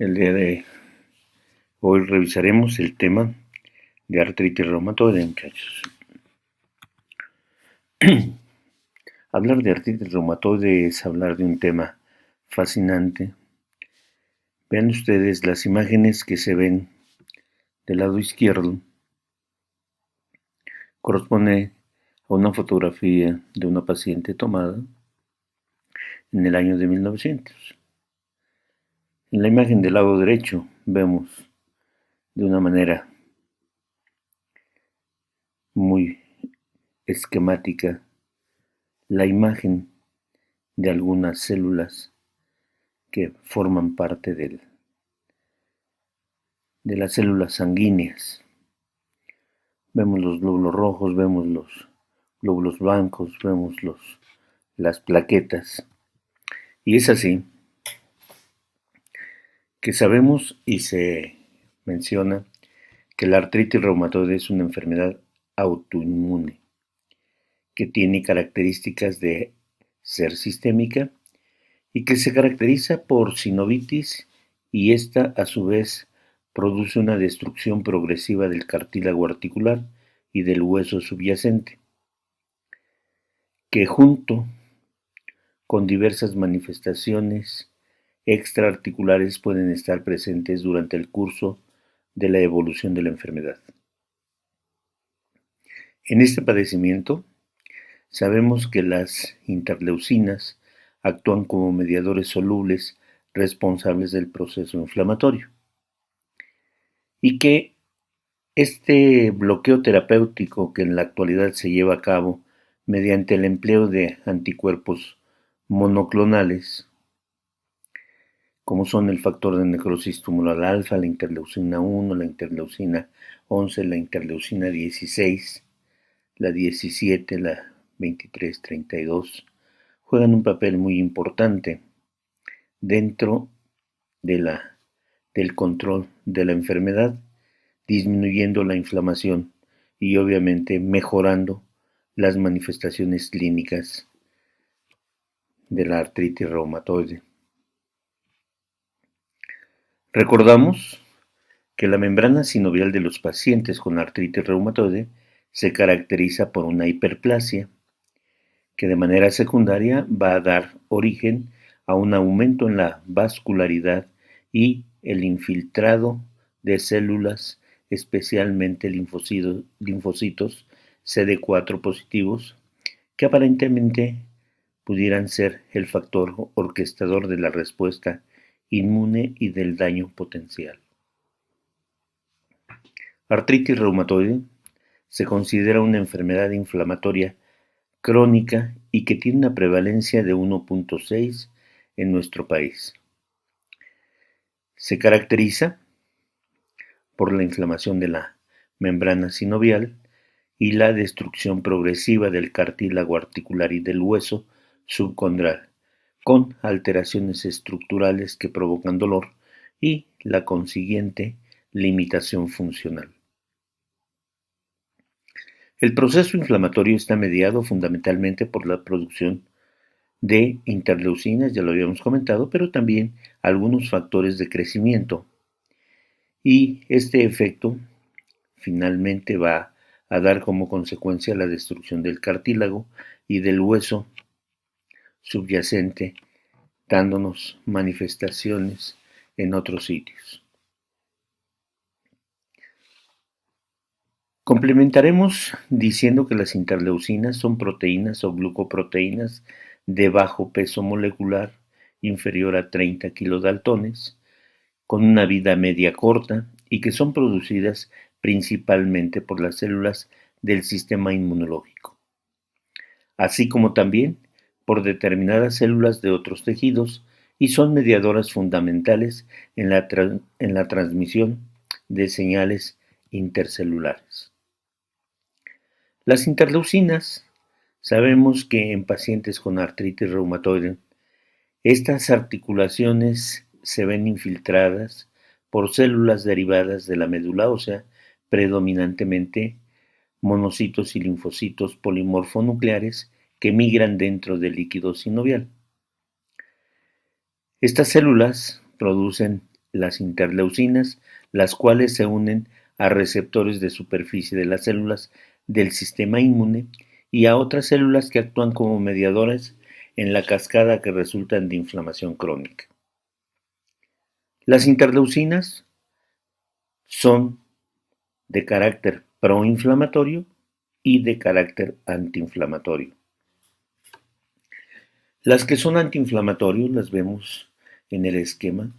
El día de hoy revisaremos el tema de artritis reumatoide, muchachos. Hablar de artritis reumatoide es hablar de un tema fascinante. Vean ustedes las imágenes que se ven del lado izquierdo. Corresponde a una fotografía de una paciente tomada en el año de 1900. En la imagen del lado derecho vemos de una manera muy esquemática la imagen de algunas células que forman parte de las células sanguíneas. Vemos los glóbulos rojos, vemos los glóbulos blancos, vemos las plaquetas. Y es así que sabemos y se menciona que la artritis reumatoide es una enfermedad autoinmune que tiene características de ser sistémica y que se caracteriza por sinovitis, y esta a su vez produce una destrucción progresiva del cartílago articular y del hueso subyacente, que junto con diversas manifestaciones extraarticulares pueden estar presentes durante el curso de la evolución de la enfermedad. En este padecimiento sabemos que las interleucinas actúan como mediadores solubles responsables del proceso inflamatorio y que este bloqueo terapéutico que en la actualidad se lleva a cabo mediante el empleo de anticuerpos monoclonales, como son el factor de necrosis tumoral alfa, la interleucina 1, la interleucina 11, la interleucina 16, la 17, la 23, 32, juegan un papel muy importante dentro del control de la enfermedad, disminuyendo la inflamación y obviamente mejorando las manifestaciones clínicas de la artritis reumatoide. Recordamos que la membrana sinovial de los pacientes con artritis reumatoide se caracteriza por una hiperplasia que de manera secundaria va a dar origen a un aumento en la vascularidad y el infiltrado de células, especialmente linfocitos CD4 positivos, que aparentemente pudieran ser el factor orquestador de la respuesta inmune y del daño potencial. Artritis reumatoide se considera una enfermedad inflamatoria crónica y que tiene una prevalencia de 1.6 en nuestro país. Se caracteriza por la inflamación de la membrana sinovial y la destrucción progresiva del cartílago articular y del hueso subcondral, con alteraciones estructurales que provocan dolor y la consiguiente limitación funcional. El proceso inflamatorio está mediado fundamentalmente por la producción de interleucinas, ya lo habíamos comentado, pero también algunos factores de crecimiento. Y este efecto finalmente va a dar como consecuencia la destrucción del cartílago y del hueso subyacente, dándonos manifestaciones en otros sitios. Complementaremos diciendo que las interleucinas son proteínas o glucoproteínas de bajo peso molecular, inferior a 30 kilodaltones, con una vida media corta y que son producidas principalmente por las células del sistema inmunológico, así como también por determinadas células de otros tejidos, y son mediadoras fundamentales en la transmisión de señales intercelulares. Las interleucinas, sabemos que en pacientes con artritis reumatoide, estas articulaciones se ven infiltradas por células derivadas de la médula ósea, predominantemente monocitos y linfocitos polimorfonucleares que migran dentro del líquido sinovial. Estas células producen las interleucinas, las cuales se unen a receptores de superficie de las células del sistema inmune y a otras células que actúan como mediadoras en la cascada que resultan de inflamación crónica. Las interleucinas son de carácter proinflamatorio y de carácter antiinflamatorio. Las que son antiinflamatorios las vemos en el esquema,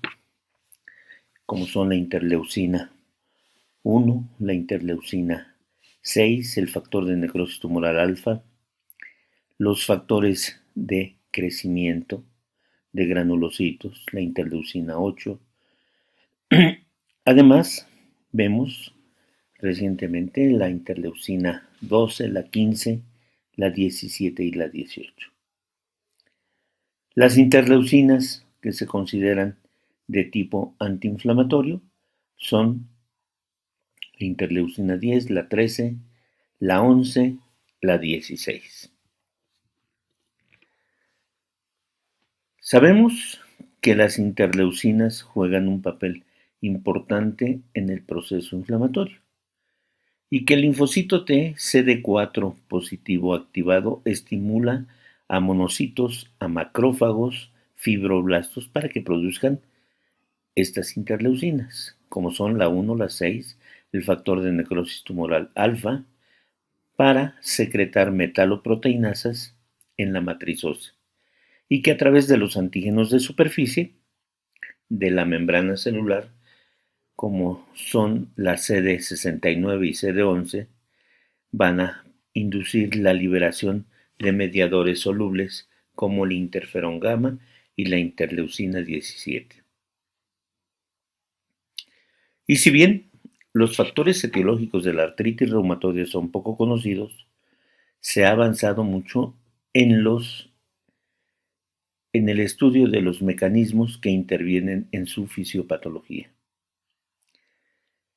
como son la interleucina 1, la interleucina 6, el factor de necrosis tumoral alfa, los factores de crecimiento de granulocitos, la interleucina 8. Además, vemos recientemente la interleucina 12, la 15, la 17 y la 18. Las interleucinas que se consideran de tipo antiinflamatorio son la interleucina 10, la 13, la 11, la 16. Sabemos que las interleucinas juegan un papel importante en el proceso inflamatorio y que el linfocito T CD4 positivo activado estimula a monocitos, a macrófagos, fibroblastos para que produzcan estas interleucinas, como son la 1, la 6, el factor de necrosis tumoral alfa, para secretar metaloproteinasas en la matriz ósea, y que a través de los antígenos de superficie de la membrana celular, como son la CD69 y CD11, van a inducir la liberación de mediadores solubles como el interferón gamma y la interleucina 17. Y si bien los factores etiológicos de la artritis reumatoide son poco conocidos, se ha avanzado mucho en el estudio de los mecanismos que intervienen en su fisiopatología.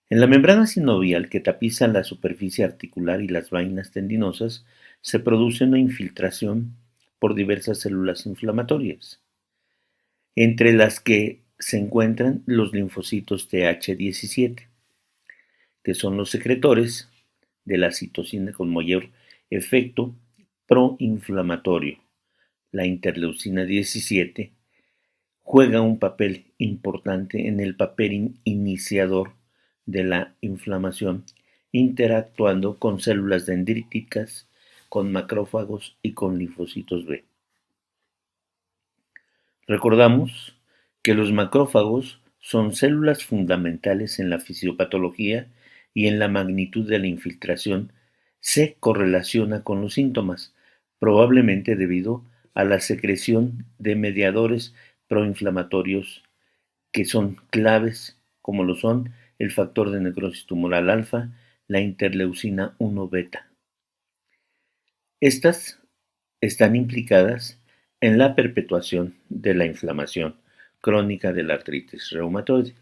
En la membrana sinovial que tapiza la superficie articular y las vainas tendinosas se produce una infiltración por diversas células inflamatorias, entre las que se encuentran los linfocitos Th17, que son los secretores de la citocina con mayor efecto proinflamatorio. La interleucina 17 juega un papel importante en el papel iniciador de la inflamación, interactuando con células dendríticas, con macrófagos y con linfocitos B. Recordamos que los macrófagos son células fundamentales en la fisiopatología y en la magnitud de la infiltración se correlaciona con los síntomas, probablemente debido a la secreción de mediadores proinflamatorios que son claves, como lo son el factor de necrosis tumoral alfa, la interleucina 1 beta. Estas están implicadas en la perpetuación de la inflamación crónica de la artritis reumatoide.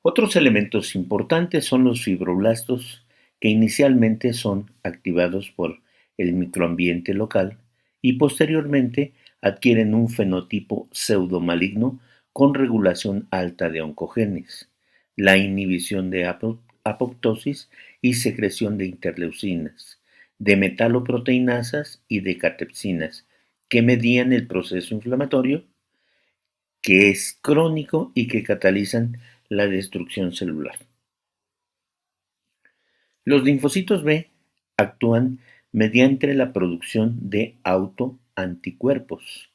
Otros elementos importantes son los fibroblastos, que inicialmente son activados por el microambiente local y posteriormente adquieren un fenotipo pseudomaligno con regulación alta de oncogenes, la inhibición de apoptosis y secreción de interleucinas, de metaloproteinasas y de catepsinas, que median el proceso inflamatorio, que es crónico y que catalizan la destrucción celular. Los linfocitos B actúan mediante la producción de autoanticuerpos,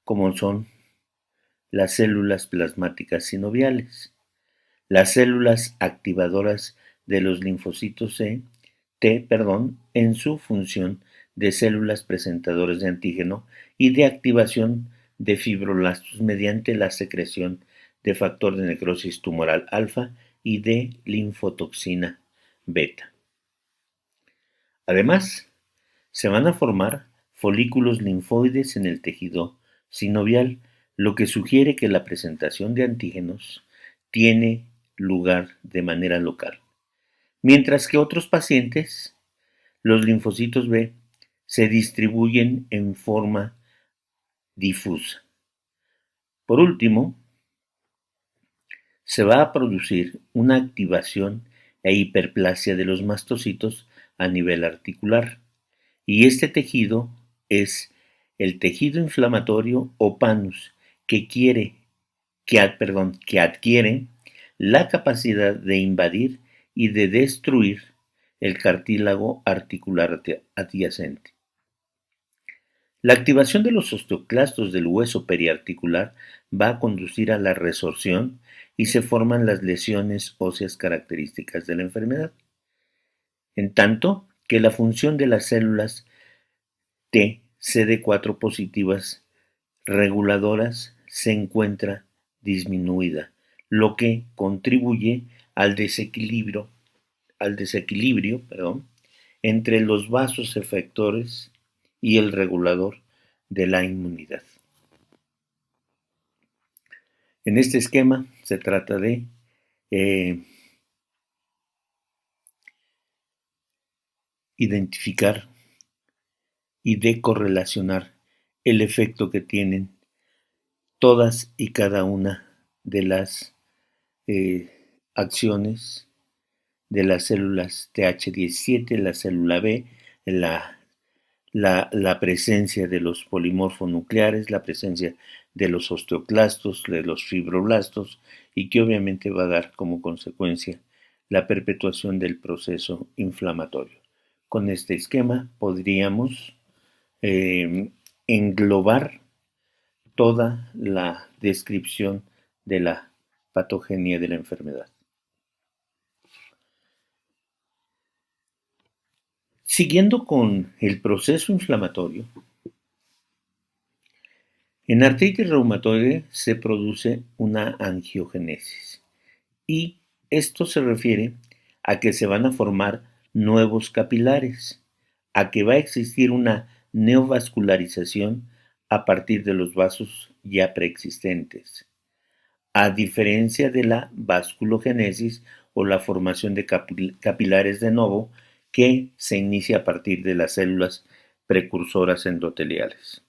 como son las células plasmáticas sinoviales, las células activadoras de los linfocitos T, en su función de células presentadoras de antígeno y de activación de fibroblastos mediante la secreción de factor de necrosis tumoral alfa y de linfotoxina beta. Además, se van a formar folículos linfoides en el tejido sinovial, lo que sugiere que la presentación de antígenos tiene lugar de manera local, mientras que otros pacientes, los linfocitos B, se distribuyen en forma difusa. Por último, se va a producir una activación e hiperplasia de los mastocitos a nivel articular. Y este tejido es el tejido inflamatorio o panus que adquiere la capacidad de invadir y de destruir el cartílago articular adyacente. La activación de los osteoclastos del hueso periarticular va a conducir a la resorción y se forman las lesiones óseas características de la enfermedad, en tanto que la función de las células T CD4 positivas reguladoras se encuentra disminuida, lo que contribuye al desequilibrio entre los vasos efectores y el regulador de la inmunidad. En este esquema se trata de identificar y de correlacionar el efecto que tienen todas y cada una de las acciones de las células Th17, la célula B, la presencia de los polimorfonucleares, la presencia de los osteoclastos, de los fibroblastos, y que obviamente va a dar como consecuencia la perpetuación del proceso inflamatorio. Con este esquema podríamos englobar toda la descripción de la patogenia de la enfermedad. Siguiendo con el proceso inflamatorio, en artritis reumatoide se produce una angiogénesis y esto se refiere a que se van a formar nuevos capilares, a que va a existir una neovascularización a partir de los vasos ya preexistentes, a diferencia de la vasculogénesis o la formación de capilares de novo que se inicia a partir de las células precursoras endoteliales.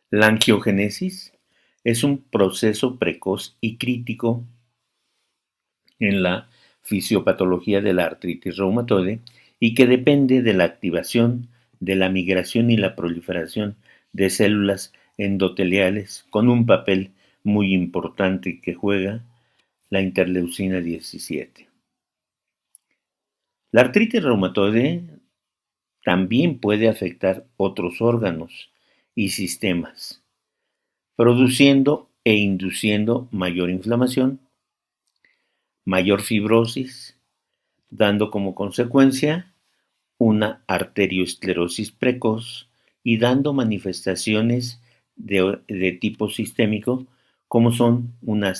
La angiogénesis es un proceso precoz y crítico en la fisiopatología de la artritis reumatoide y que depende de la activación de la migración y la proliferación de células endoteliales con un papel muy importante que juega la interleucina 17. La artritis reumatoide también puede afectar otros órganos y sistemas, produciendo e induciendo mayor inflamación, mayor fibrosis, dando como consecuencia una arterioesclerosis precoz y dando manifestaciones de tipo sistémico como son una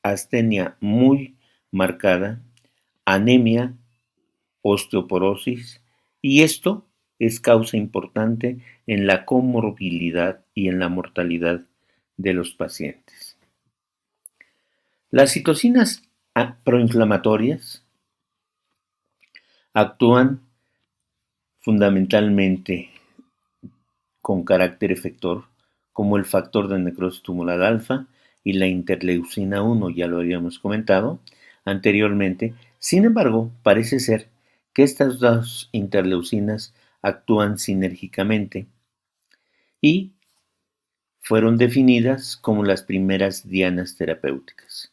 astenia muy marcada, anemia, osteoporosis, y esto es causa importante en la comorbilidad y en la mortalidad de los pacientes. Las citocinas proinflamatorias actúan fundamentalmente con carácter efector como el factor de necrosis tumoral alfa y la interleucina 1, ya lo habíamos comentado anteriormente. Sin embargo, parece ser que estas dos interleucinas actúan sinérgicamente y fueron definidas como las primeras dianas terapéuticas.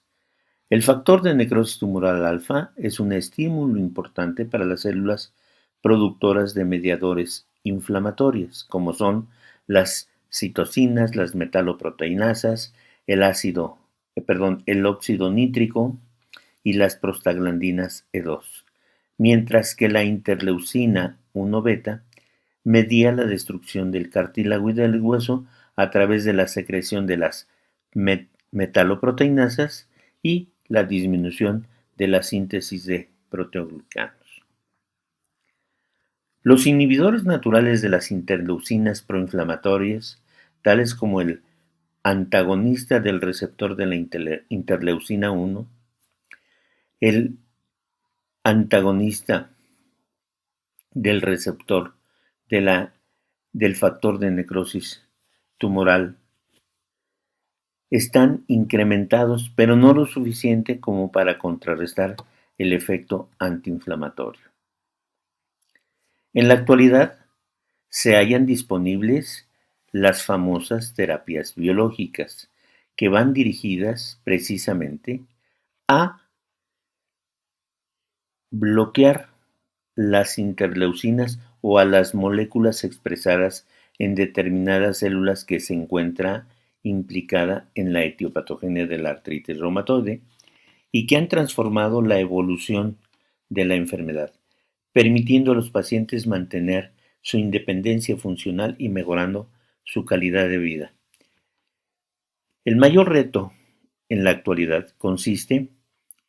El factor de necrosis tumoral alfa es un estímulo importante para las células productoras de mediadores inflamatorios, como son las citocinas, las metaloproteinasas, el óxido nítrico y las prostaglandinas E2, mientras que la interleucina 1 beta media la destrucción del cartílago y del hueso a través de la secreción de las metaloproteinasas y la disminución de la síntesis de proteoglicanos. Los inhibidores naturales de las interleucinas proinflamatorias, tales como el antagonista del receptor de la interleucina 1, el antagonista del receptor del factor de necrosis tumoral están incrementados, pero no lo suficiente como para contrarrestar el efecto antiinflamatorio. En la actualidad, se hallan disponibles las famosas terapias biológicas, que van dirigidas precisamente a bloquear las interleucinas o a las moléculas expresadas en determinadas células que se encuentra implicada en la etiopatogenia de la artritis reumatoide y que han transformado la evolución de la enfermedad, permitiendo a los pacientes mantener su independencia funcional y mejorando su calidad de vida. El mayor reto en la actualidad consiste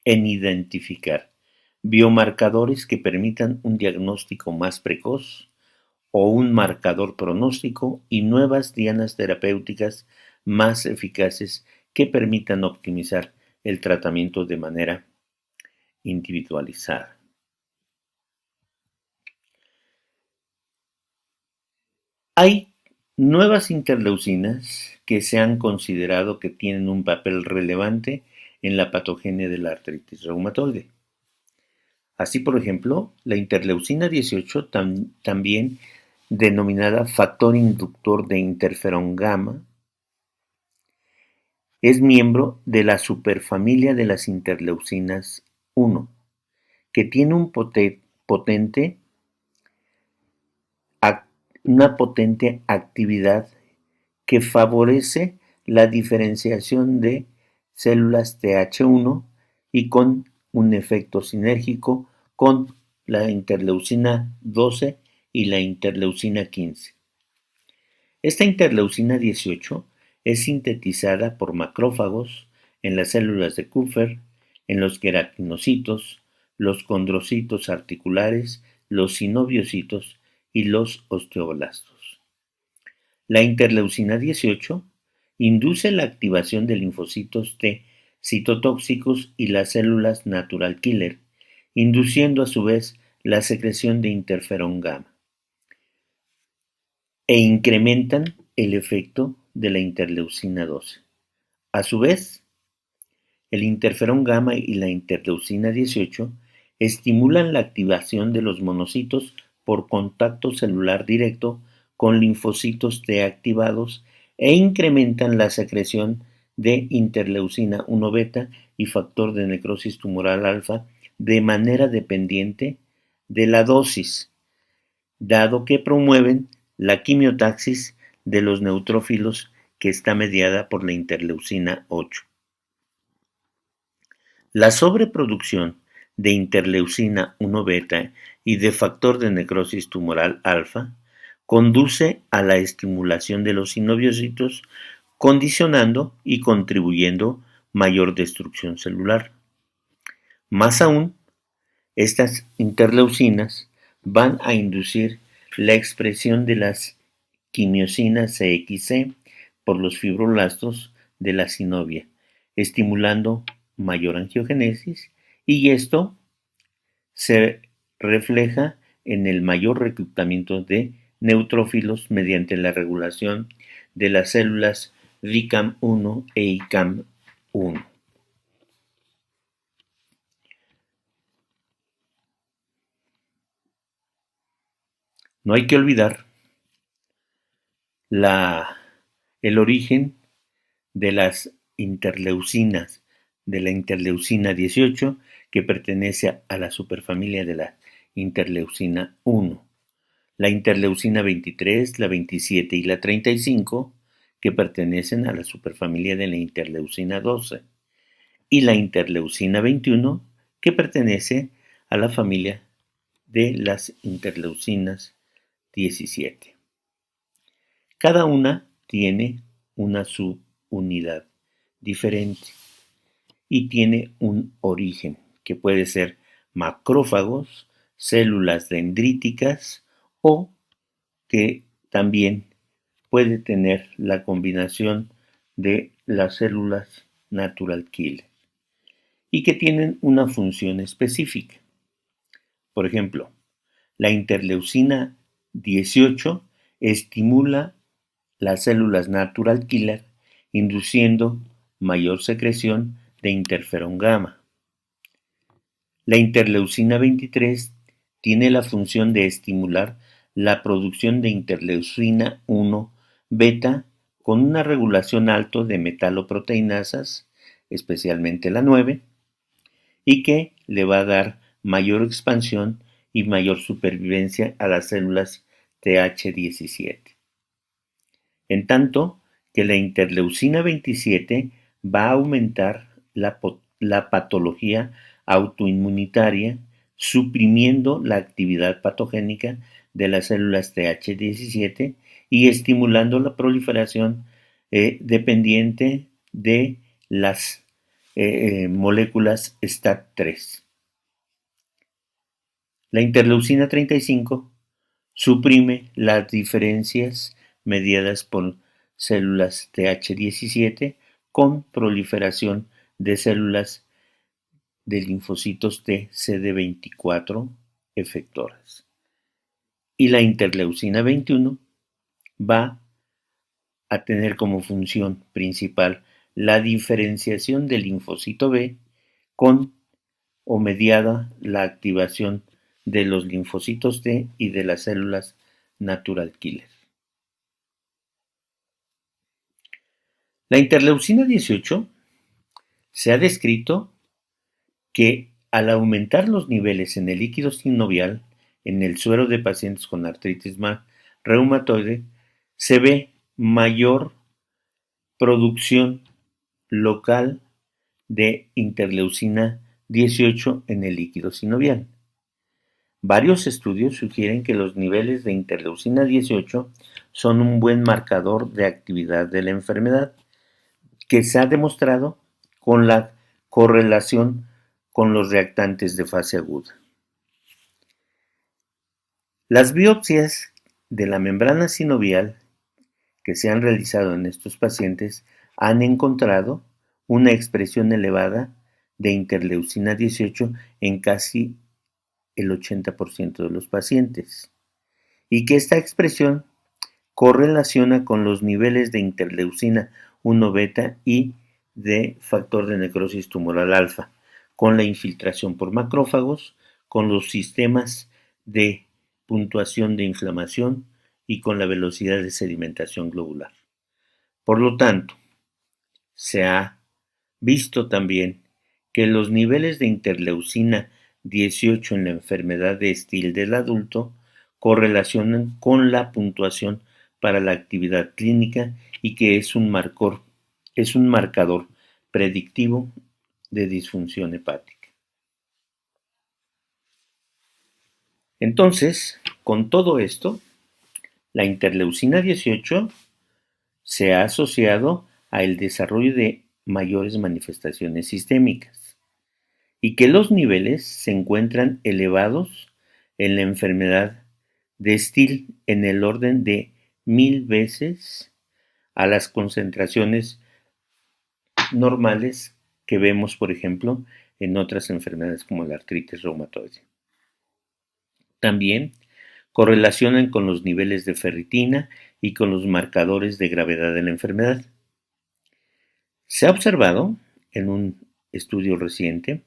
en identificar biomarcadores que permitan un diagnóstico más precoz o un marcador pronóstico y nuevas dianas terapéuticas más eficaces que permitan optimizar el tratamiento de manera individualizada. Hay nuevas interleucinas que se han considerado que tienen un papel relevante en la patogenia de la artritis reumatoide. Así, por ejemplo, la interleucina 18, también denominada factor inductor de interferón gamma, es miembro de la superfamilia de las interleucinas 1, que tiene una potente actividad que favorece la diferenciación de células Th1 y con un efecto sinérgico con la interleucina 12 y la interleucina 15. Esta interleucina 18 es sintetizada por macrófagos en las células de Kupffer, en los queratinocitos, los condrocitos articulares, los sinoviocitos y los osteoblastos. La interleucina 18 induce la activación de linfocitos T citotóxicos y las células natural killer, induciendo a su vez la secreción de interferón gamma, e incrementan el efecto de la interleucina 12. A su vez, el interferón gamma y la interleucina 18 estimulan la activación de los monocitos por contacto celular directo con linfocitos T activados e incrementan la secreción de interleucina 1 beta y factor de necrosis tumoral alfa de manera dependiente de la dosis, dado que promueven la quimiotaxis de los neutrófilos que está mediada por la interleucina 8. La sobreproducción de interleucina 1 beta y de factor de necrosis tumoral alfa conduce a la estimulación de los sinoviocitos, condicionando y contribuyendo mayor destrucción celular. Más aún, estas interleucinas van a inducir la expresión de las quimiosinas CXC por los fibroblastos de la sinovia, estimulando mayor angiogénesis, y esto se refleja en el mayor reclutamiento de neutrófilos mediante la regulación de las células VICAM1 e ICAM1. No hay que olvidar el origen de las interleucinas, de la interleucina 18, que pertenece a la superfamilia de la interleucina 1, la interleucina 23, la 27 y la 35, que pertenecen a la superfamilia de la interleucina 12, y la interleucina 21, que pertenece a la familia de las interleucinas 17. Cada una tiene una subunidad diferente y tiene un origen que puede ser macrófagos, células dendríticas o que también puede tener la combinación de las células natural killer y que tienen una función específica. Por ejemplo, la interleucina 18 estimula las células natural killer, induciendo mayor secreción de interferón gamma. La interleucina 23 tiene la función de estimular la producción de interleucina 1 beta con una regulación alta de metaloproteinasas, especialmente la 9, y que le va a dar mayor expansión y mayor supervivencia a las células Th17. En tanto que la interleucina 27 va a aumentar la patología autoinmunitaria, suprimiendo la actividad patogénica de las células Th17 y estimulando la proliferación dependiente de las moléculas STAT3. La interleucina 35 suprime las diferencias mediadas por células Th17 con proliferación de células de linfocitos T CD24 efectoras. Y la interleucina 21 va a tener como función principal la diferenciación del linfocito B con o mediada la activación de los linfocitos T y de las células natural killer. La interleucina 18 se ha descrito que al aumentar los niveles en el líquido sinovial, en el suero de pacientes con artritis reumatoide, se ve mayor producción local de interleucina 18 en el líquido sinovial. Varios estudios sugieren que los niveles de interleucina 18 son un buen marcador de actividad de la enfermedad, que se ha demostrado con la correlación con los reactantes de fase aguda. Las biopsias de la membrana sinovial que se han realizado en estos pacientes han encontrado una expresión elevada de interleucina 18 en casi el 80% de los pacientes, y que esta expresión correlaciona con los niveles de interleucina 1 beta y de factor de necrosis tumoral alfa, con la infiltración por macrófagos, con los sistemas de puntuación de inflamación y con la velocidad de sedimentación globular. Por lo tanto, se ha visto también que los niveles de interleucina 18 en la enfermedad de Still del adulto correlacionan con la puntuación para la actividad clínica y que es un marcador predictivo de disfunción hepática. Entonces, con todo esto, la interleucina 18 se ha asociado al desarrollo de mayores manifestaciones sistémicas y que los niveles se encuentran elevados en la enfermedad de Still en el orden de 1000 veces a las concentraciones normales que vemos, por ejemplo, en otras enfermedades como la artritis reumatoide. También correlacionan con los niveles de ferritina y con los marcadores de gravedad de la enfermedad. Se ha observado en un estudio reciente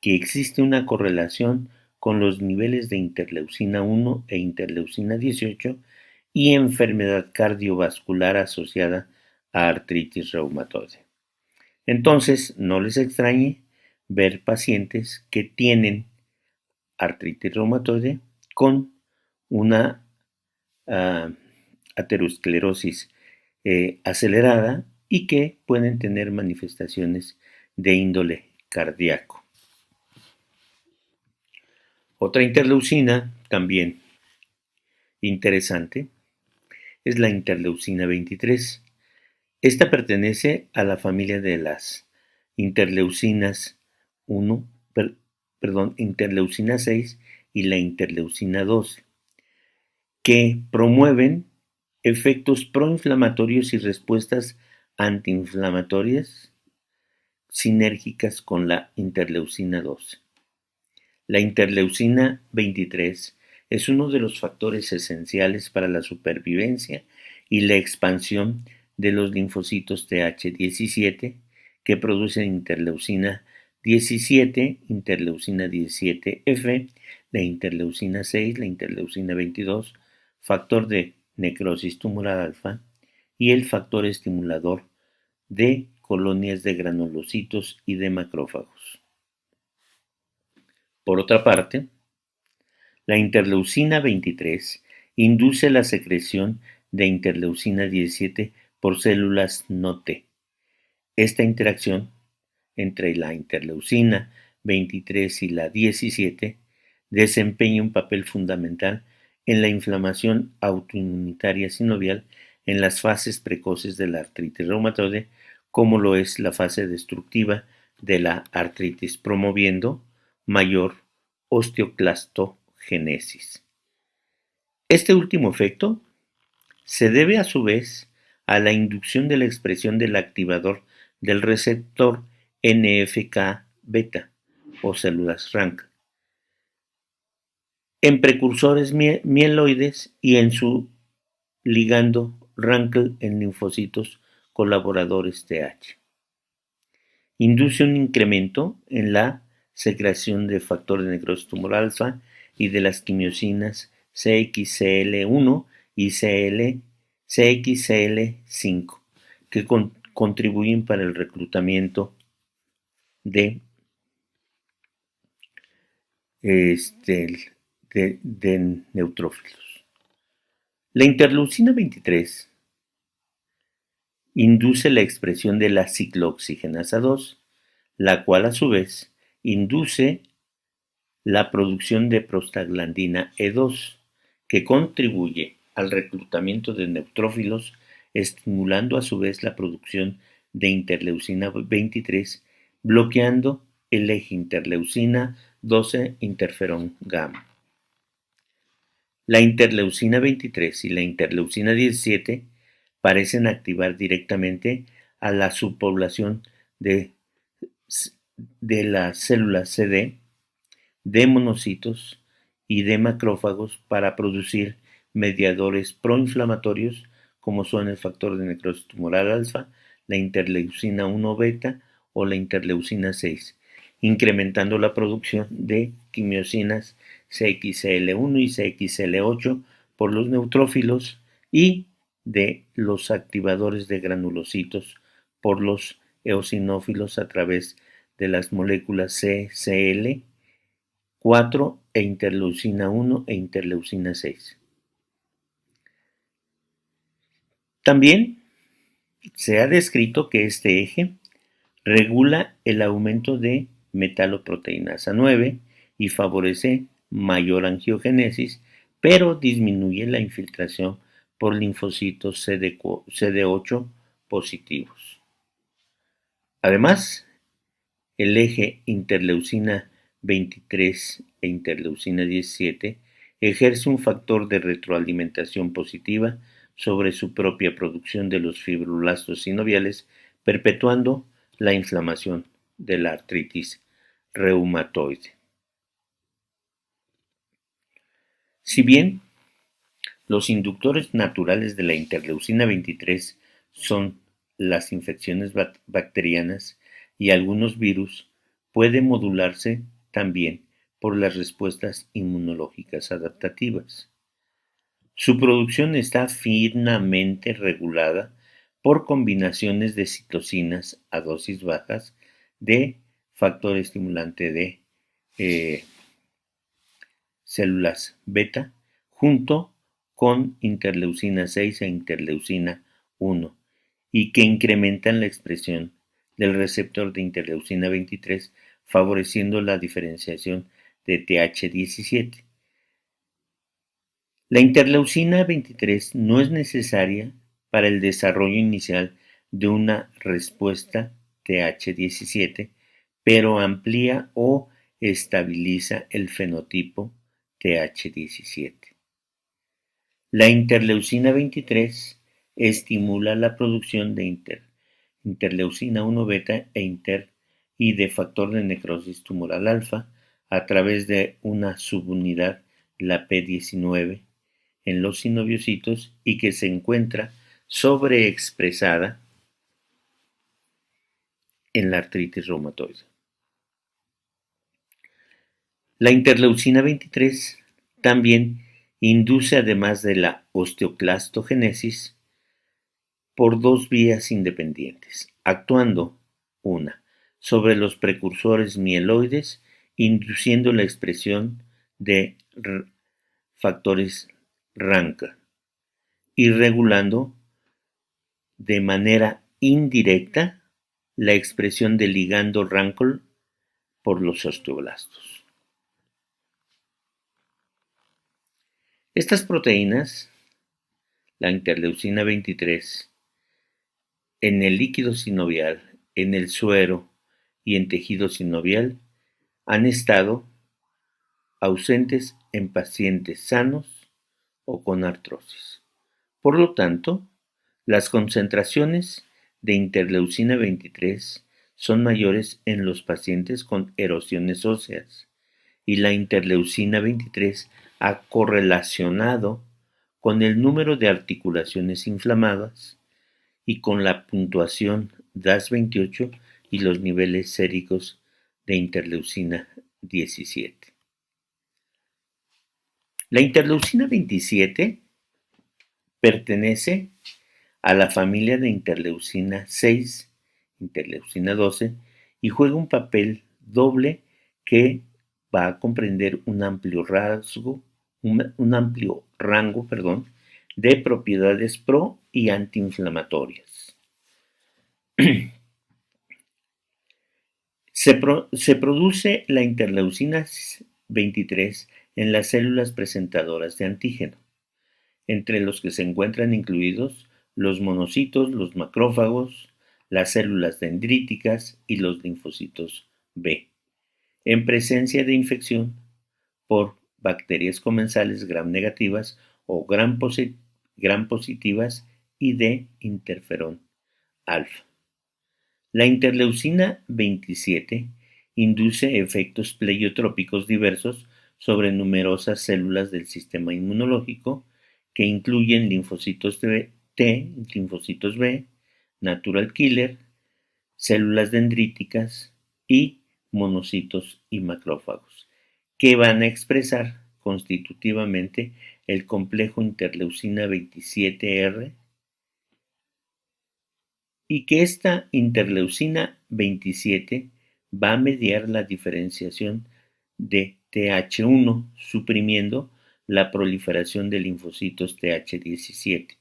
que existe una correlación con los niveles de interleucina 1 e interleucina 18 y enfermedad cardiovascular asociada a artritis reumatoide. Entonces, no les extrañe ver pacientes que tienen artritis reumatoide con una aterosclerosis acelerada y que pueden tener manifestaciones de índole cardíaco. Otra interleucina también interesante es la interleucina 23. Esta pertenece a la familia de las interleucinas interleucina 6 y la interleucina 12, que promueven efectos proinflamatorios y respuestas antiinflamatorias sinérgicas con la interleucina 12. La interleucina 23 es uno de los factores esenciales para la supervivencia y la expansión de los linfocitos Th17 que producen interleucina 17, interleucina 17F, la interleucina 6, la interleucina 22, factor de necrosis tumoral alfa y el factor estimulador de colonias de granulocitos y de macrófagos. Por otra parte, la interleucina 23 induce la secreción de interleucina 17 por células no T. Esta interacción entre la interleucina 23 y la 17 desempeña un papel fundamental en la inflamación autoinmunitaria sinovial en las fases precoces de la artritis reumatoide, como lo es la fase destructiva de la artritis, promoviendo mayor osteoclastogénesis. Este último efecto se debe a su vez a la inducción de la expresión del activador del receptor NF-κ-beta o células RANK en precursores mieloides y en su ligando RANKL en linfocitos colaboradores TH. Induce un incremento en la secreción de factor de necrosis tumoral alfa y de las quimiosinas CXCL1 y CXCL5, que contribuyen para el reclutamiento de neutrófilos. La interleucina 23 induce la expresión de la ciclooxigenasa 2, la cual a su vez induce la producción de prostaglandina E2, que contribuye al reclutamiento de neutrófilos, estimulando a su vez la producción de interleucina 23, bloqueando el eje interleucina 12 interferón gamma. La interleucina 23 y la interleucina 17 parecen activar directamente a la subpoblación de las células CD, de monocitos y de macrófagos para producir mediadores proinflamatorios como son el factor de necrosis tumoral alfa, la interleucina 1 beta o la interleucina 6, incrementando la producción de quimiosinas CXCL1 y CXCL8 por los neutrófilos y de los activadores de granulocitos por los eosinófilos a través de las moléculas CCL4 e interleucina 1 e interleucina 6. También se ha descrito que este eje regula el aumento de metaloproteinasa 9 y favorece mayor angiogénesis, pero disminuye la infiltración por linfocitos CD8 positivos. Además, el eje interleucina 23 e interleucina 17 ejerce un factor de retroalimentación positiva sobre su propia producción de los fibroblastos sinoviales, perpetuando la inflamación de la artritis reumatoide. Si bien los inductores naturales de la interleucina 23 son las infecciones bacterianas y algunos virus, puede modularse también por las respuestas inmunológicas adaptativas. Su producción está finamente regulada por combinaciones de citocinas a dosis bajas de factor estimulante de células beta junto con interleucina 6 e interleucina 1 y que incrementan la expresión del receptor de interleucina 23, favoreciendo la diferenciación de Th17. La interleucina 23 no es necesaria para el desarrollo inicial de una respuesta Th17, pero amplía o estabiliza el fenotipo Th17. La interleucina 23 estimula la producción de interleucina 1 beta y de factor de necrosis tumoral alfa a través de una subunidad, la P19, en los sinoviocitos y que se encuentra sobreexpresada en la artritis reumatoide. La interleucina 23 también induce, además de la osteoclastogénesis, por dos vías independientes, actuando una sobre los precursores mieloides, induciendo la expresión de factores RANKL y regulando de manera indirecta la expresión del ligando RANKL por los osteoblastos. Estas proteínas, la interleucina 23, en el líquido sinovial, en el suero y en tejido sinovial, han estado ausentes en pacientes sanos o con artrosis. Por lo tanto, las concentraciones de interleucina 23 son mayores en los pacientes con erosiones óseas, y la interleucina 23 ha correlacionado con el número de articulaciones inflamadas y con la puntuación DAS28 y los niveles séricos de interleucina 17. La interleucina 27 pertenece a la familia de interleucina 6, interleucina 12, y juega un papel doble que va a comprender un amplio rango de propiedades pro y antiinflamatorias. Se produce la interleucina 23 en las células presentadoras de antígeno, entre los que se encuentran incluidos los monocitos, los macrófagos, las células dendríticas y los linfocitos B, en presencia de infección por bacterias comensales gram negativas o gram positivas y de interferón alfa. La interleucina 27 induce efectos pleiotrópicos diversos sobre numerosas células del sistema inmunológico que incluyen linfocitos T, linfocitos B, natural killer, células dendríticas y monocitos y macrófagos, que van a expresar constitutivamente el complejo interleucina 27R, y que esta interleucina 27 va a mediar la diferenciación de Th1, suprimiendo la proliferación de linfocitos Th17,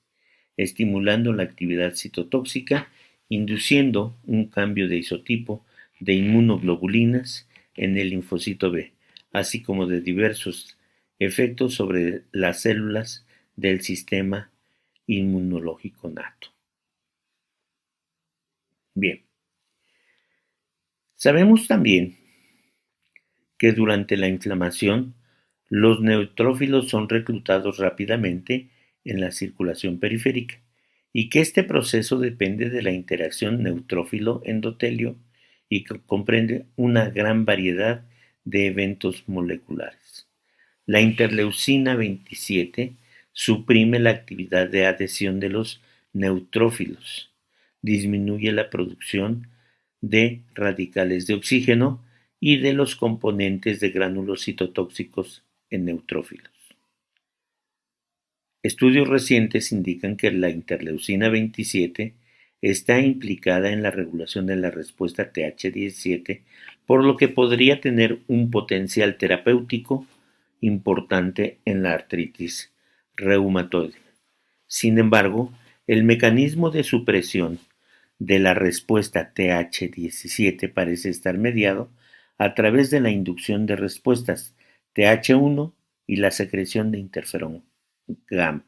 estimulando la actividad citotóxica, induciendo un cambio de isotipo de inmunoglobulinas en el linfocito B, así como de diversos efectos sobre las células del sistema inmunológico nato. Bien, sabemos también que durante la inflamación los neutrófilos son reclutados rápidamente en la circulación periférica y que este proceso depende de la interacción neutrófilo-endotelio y que comprende una gran variedad de eventos moleculares. La interleucina 27 suprime la actividad de adhesión de los neutrófilos, disminuye la producción de radicales de oxígeno y de los componentes de gránulos citotóxicos en neutrófilos. Estudios recientes indican que la interleucina 27 está implicada en la regulación de la respuesta Th17, por lo que podría tener un potencial terapéutico importante en la artritis reumatoide. Sin embargo, el mecanismo de supresión de la respuesta Th17 parece estar mediado a través de la inducción de respuestas Th1 y la secreción de interferón gamma.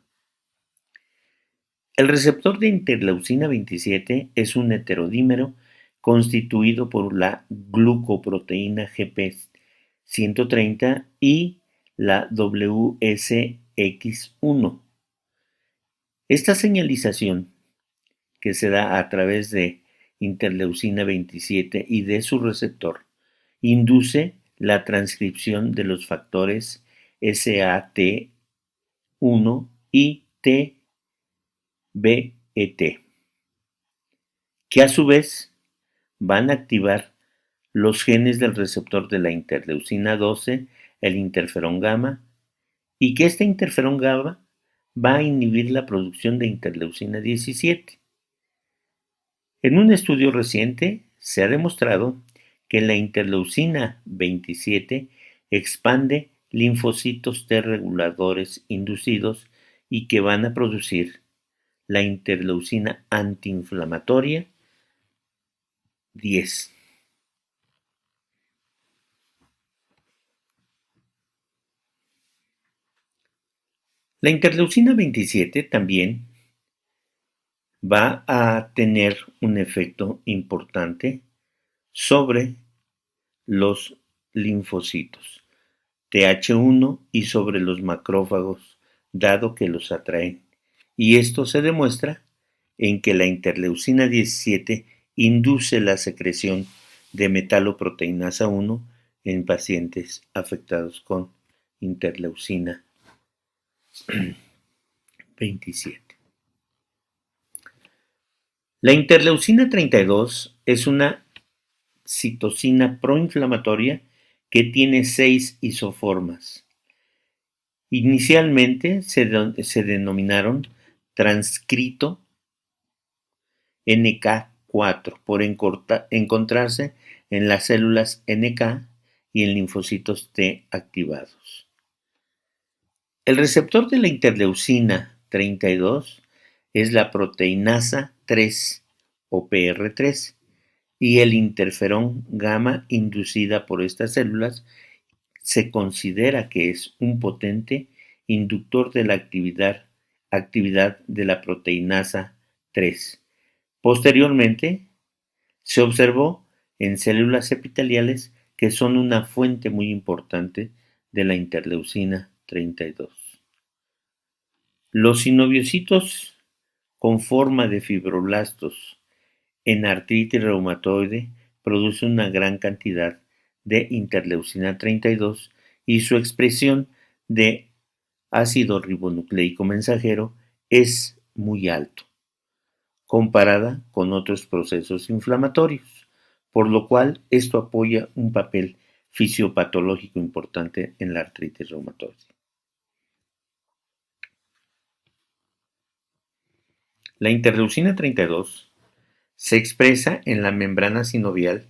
El receptor de interleucina 27 es un heterodímero constituido por la glucoproteína GP130 y la WSX1. Esta señalización, que se da a través de interleucina 27 y de su receptor, induce la transcripción de los factores SAT1 y TBET, que a su vez van a activar los genes del receptor de la interleucina 12, el interferón gamma, y que este interferón gamma va a inhibir la producción de interleucina 17. En un estudio reciente se ha demostrado que la interleucina 27 expande linfocitos T reguladores inducidos y que van a producir la interleucina antiinflamatoria 10. La interleucina 27 también va a tener un efecto importante sobre los linfocitos Th1 y sobre los macrófagos, dado que los atraen. Y esto se demuestra en que la interleucina 17 induce la secreción de metaloproteinasa 1 en pacientes afectados con interleucina 27. La interleucina 32 es una citosina proinflamatoria que tiene 6 isoformas. Inicialmente se denominaron transcrito NK4 por encontrarse en las células NK y en linfocitos T activados. El receptor de la interleucina 32 es la proteinasa 3 o PR3 y el interferón gamma inducida por estas células se considera que es un potente inductor de la actividad de la proteinasa 3. Posteriormente, se observó en células epiteliales que son una fuente muy importante de la interleucina 32. Los sinoviocitos con forma de fibroblastos en artritis reumatoide producen una gran cantidad de interleucina 32 y su expresión de ácido ribonucleico mensajero es muy alto, comparada con otros procesos inflamatorios, por lo cual esto apoya un papel fisiopatológico importante en la artritis reumatoide. La interleucina 32 se expresa en la membrana sinovial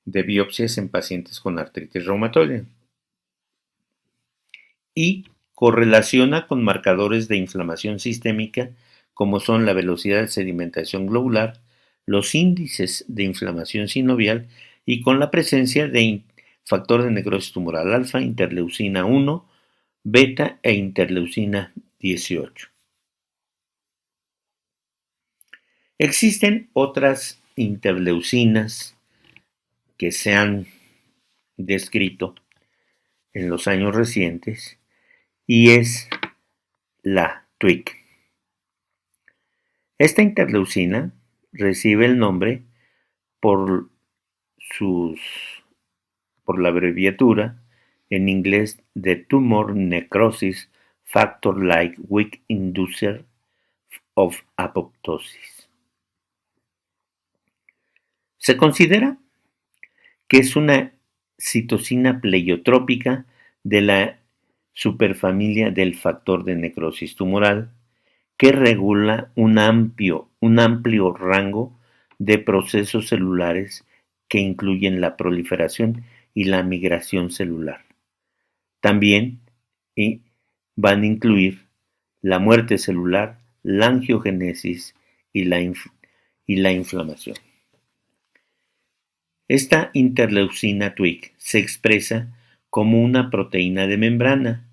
de biopsias en pacientes con artritis reumatoide y correlaciona con marcadores de inflamación sistémica como son la velocidad de sedimentación globular, los índices de inflamación sinovial y con la presencia de factor de necrosis tumoral alfa, interleucina 1, beta e interleucina 18. Existen otras interleucinas que se han descrito en los años recientes y es la TWIC. Esta interleucina recibe el nombre por la abreviatura en inglés de Tumor Necrosis Factor Like Weak Inducer of Apoptosis. Se considera que es una citosina pleiotrópica de la superfamilia del factor de necrosis tumoral que regula un amplio rango de procesos celulares que incluyen la proliferación y la migración celular. También van a incluir la muerte celular, la angiogénesis y la inflamación. Esta interleucina TWIC se expresa como una proteína de membrana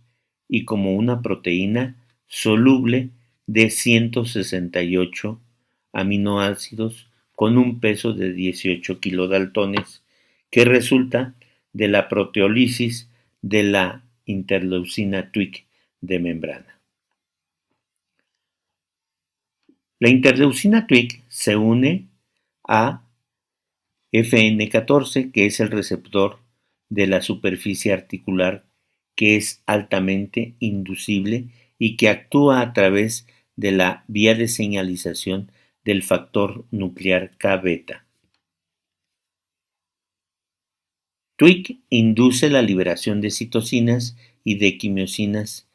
y como una proteína soluble de 168 aminoácidos con un peso de 18 kilodaltones que resulta de la proteólisis de la interleucina TWIC de membrana. La interleucina TWIC se une a FN14, que es el receptor de la superficie articular, que es altamente inducible y que actúa a través de la vía de señalización del factor nuclear K-beta. TWIC induce la liberación de citocinas y de quimiosinas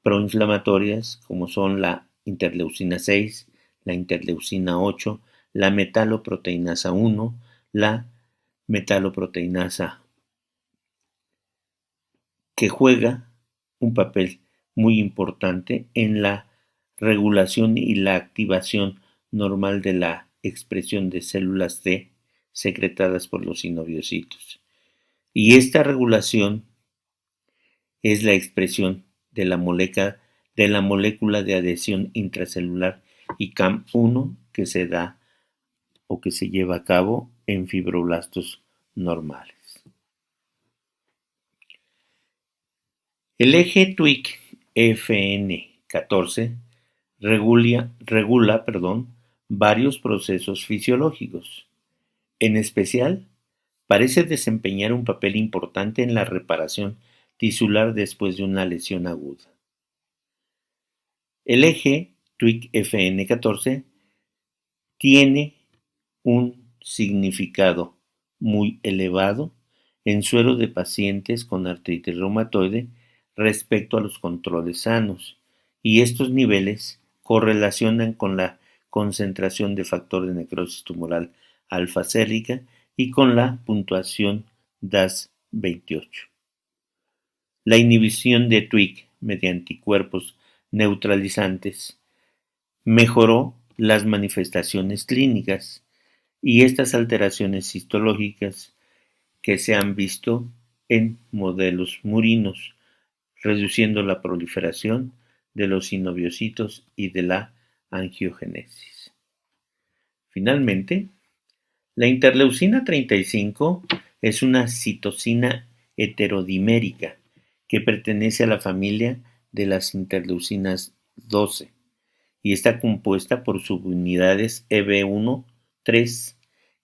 proinflamatorias, como son la interleucina 6, la interleucina 8, la metaloproteinasa 1, la metaloproteinasa, que juega un papel muy importante en la regulación y la activación normal de la expresión de células T secretadas por los sinoviocitos. Y esta regulación es la expresión de la molécula de adhesión intracelular ICAM1 que se da o que se lleva a cabo en fibroblastos normales. El eje TWIC-FN14 regula varios procesos fisiológicos. En especial, parece desempeñar un papel importante en la reparación tisular después de una lesión aguda. El eje TWIC-FN14 tiene un significado muy elevado en suero de pacientes con artritis reumatoide respecto a los controles sanos, y estos niveles correlacionan con la concentración de factor de necrosis tumoral alfa-sérica y con la puntuación DAS28. La inhibición de TWIC mediante anticuerpos neutralizantes mejoró las manifestaciones clínicas y estas alteraciones histológicas que se han visto en modelos murinos, reduciendo la proliferación de los sinoviocitos y de la angiogénesis. Finalmente, la interleucina 35 es una citocina heterodimérica que pertenece a la familia de las interleucinas 12 y está compuesta por subunidades EB1-3,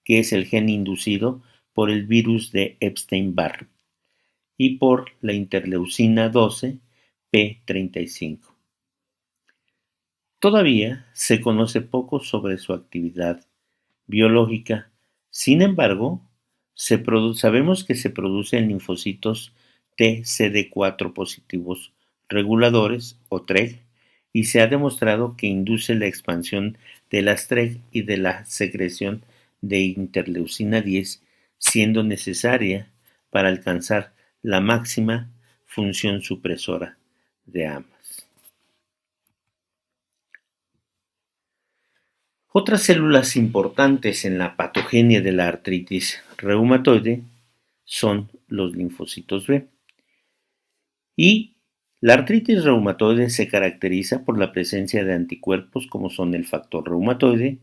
que es el gen inducido por el virus de Epstein-Barr, y por la interleucina 12 P35. Todavía se conoce poco sobre su actividad biológica. Sin embargo, sabemos que se produce en linfocitos TCD4 positivos reguladores o TREG, y se ha demostrado que induce la expansión de las TREG y de la secreción de interleucina 10, siendo necesaria para alcanzar la máxima función supresora de ambas. Otras células importantes en la patogenia de la artritis reumatoide son los linfocitos B. Y la artritis reumatoide se caracteriza por la presencia de anticuerpos como son el factor reumatoide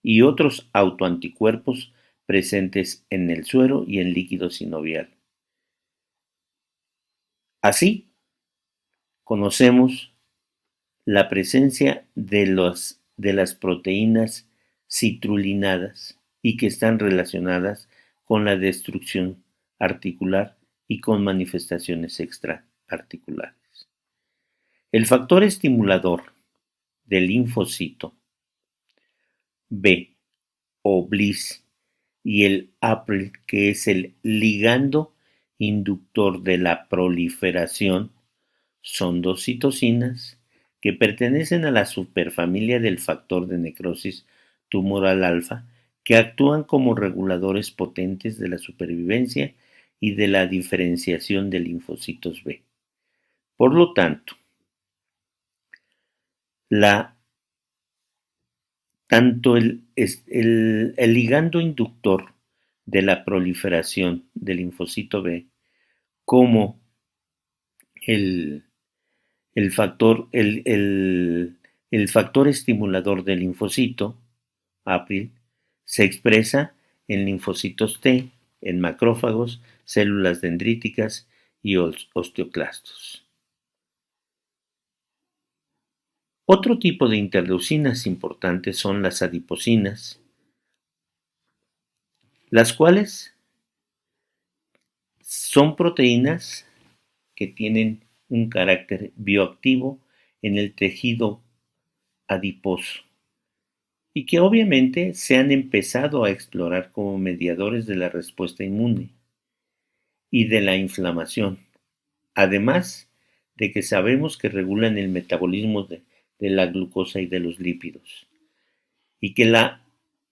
y otros autoanticuerpos presentes en el suero y en líquido sinovial. Así, conocemos la presencia de las proteínas citrulinadas y que están relacionadas con la destrucción articular y con manifestaciones extraarticulares. El factor estimulador del linfocito B o BLyS y el APRIL, que es el ligando inductor de la proliferación, son dos citocinas que pertenecen a la superfamilia del factor de necrosis tumoral alfa, que actúan como reguladores potentes de la supervivencia y de la diferenciación de linfocitos B. Por lo tanto, tanto el ligando inductor de la proliferación del linfocito B como el factor estimulador del linfocito, APRIL, se expresa en linfocitos T, en macrófagos, células dendríticas y osteoclastos. Otro tipo de interleucinas importantes son las adiposinas, las cuales son proteínas que tienen un carácter bioactivo en el tejido adiposo y que obviamente se han empezado a explorar como mediadores de la respuesta inmune. y de la inflamación, además de que sabemos que regulan el metabolismo de la glucosa y de los lípidos, y que la